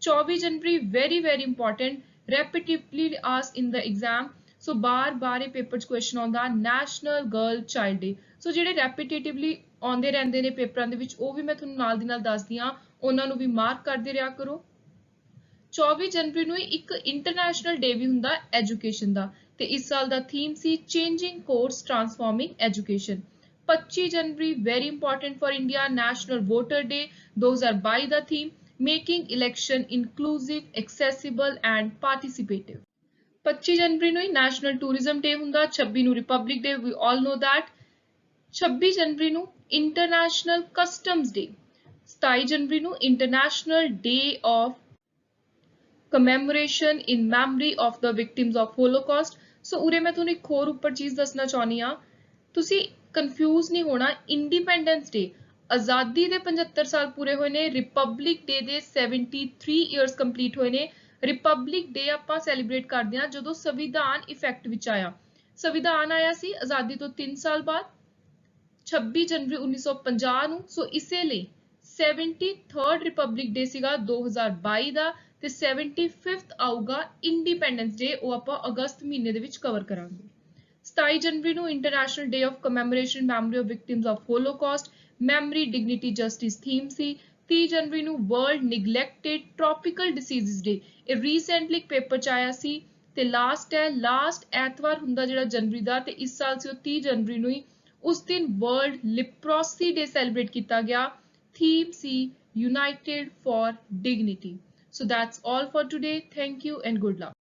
24 January very important, repetitively asked in the exam, so बार ਇਹ ਪੇਪਰ 'ਚ ਕੁਐਸਚਨ ਆਉਂਦਾ ਨੈਸ਼ਨਲ ਗਰਲ ਚਾਈਲਡ ਡੇ। ਸੋ ਜਿਹੜੇ ਰੈਪੀਟੇਟਿਵਲੀ ਆਉਂਦੇ ਰਹਿੰਦੇ ਨੇ ਪੇਪਰਾਂ ਦੇ ਵਿੱਚ ਉਹ ਵੀ ਮੈਂ ਤੁਹਾਨੂੰ ਨਾਲ ਦੀ ਨਾਲ ਦੱਸਦੀ ਹਾਂ, ਉਹਨਾਂ ਨੂੰ ਵੀ ਮਾਰਕ ਕਰਦੇ ਰਿਹਾ ਕਰੋ। 24 ਜਨਵਰੀ ਨੂੰ ਇੱਕ ਇੰਟਰਨੈਸ਼ਨਲ ਡੇ ਵੀ ਹੁੰਦਾ ਐਜੂਕੇਸ਼ਨ ਦਾ, ਤੇ ਇਸ ਸਾਲ ਦਾ ਥੀਮ ਸੀ ਚੇਂਜਿੰਗ ਕੋਰਸ ਟਰਾਂਸਫਾਰਮਿੰਗ ਐਜੂਕੇਸ਼ਨ। 25 ਜਨਵਰੀ very important for India, National Voter Day 2022 ਦਾ theme making election inclusive, accessible and participative. 25 ਜਨਵਰੀ ਨੂੰ ਹੀ ਨੈਸ਼ਨਲ ਟੂਰਿਜ਼ਮ ਡੇ ਹੁੰਦਾ, 26 ਨੂੰ republic day, we all no that. 26 ਜਨਵਰੀ ਨੂੰ ਇੰਟਰਨੈਸ਼ਨਲ ਕਸਟਮਸ ਡੇ, 27 ਜਨਵਰੀ ਨੂੰ international day of commemoration in memory of the victims of Holocaust। ਸੋ ਉਰੇ ਮੈਂ ਤੁਹਾਨੂੰ ਇੱਕ ਹੋਰ ਉੱਪਰ ਚੀਜ਼ ਦੱਸਣਾ ਚਾਹੁੰਦੀ ਹਾਂ, ਤੁਸੀਂ ਕਨਫਿਊਜ਼ ਨਹੀਂ ਹੋਣਾ। ਇੰਡੀਪੈਂਡੈਂਸ ਡੇ, ਆਜ਼ਾਦੀ ਦੇ 75 ਸਾਲ ਪੂਰੇ ਹੋਏ ਨੇ, ਰਿਪਬਲਿਕ ਡੇ ਦੇ 73 ਇਅਰਸ ਕੰਪਲੀਟ ਹੋਏ ਨੇ। ਰਿਪਬਲਿਕ ਡੇ ਆਪਾਂ ਸੈਲੀਬ੍ਰੇਟ ਕਰਦੇ ਹਾਂ ਜਦੋਂ ਸੰਵਿਧਾਨ ਇਫੈਕਟ ਵਿੱਚ ਆਇਆ। ਸੰਵਿਧਾਨ ਆਇਆ ਸੀ ਆਜ਼ਾਦੀ ਤੋਂ 3 ਸਾਲ ਬਾਅਦ 26 ਜਨਵਰੀ 1950 ਨੂੰ। ਸੋ ਇਸੇ ਲਈ 73rd ਰਿਪਬਲਿਕ ਡੇ ਸੀਗਾ 2022 ਦਾ, ਤੇ 75th ਆਊਗਾ ਇੰਡੀਪੈਂਡੈਂਸ ਡੇ, ਉਹ ਆਪਾਂ ਅਗਸਤ ਮਹੀਨੇ ਦੇ ਵਿੱਚ ਕਵਰ ਕਰਾਂਗੇ। 27 ਜਨਵਰੀ ਨੂੰ international day of commemoration memory of victims of holocaust, memory dignity justice theme ਸੀ। 30 ਜਨਵਰੀ ਨੂੰ world neglected tropical diseases day, ਇਹ ਰੀਸੈਂਟਲੀ ਇੱਕ ਪੇਪਰ 'ਚ ਆਇਆ ਸੀ, ਤੇ ਲਾਸਟ ਐਤਵਾਰ ਹੁੰਦਾ ਜਿਹੜਾ ਜਨਵਰੀ ਦਾ, ਤੇ ਇਸ ਸਾਲ ਸੀ ਉਹ 30 ਜਨਵਰੀ ਨੂੰ ਹੀ। ਉਸ ਦਿਨ ਵਰਲਡ ਲਿਪਰੋਸੀ ਡੇ ਸੈਲੀਬ੍ਰੇਟ ਕੀਤਾ ਗਿਆ, theme C United for dignity. So that's all for today. Thank you and good luck.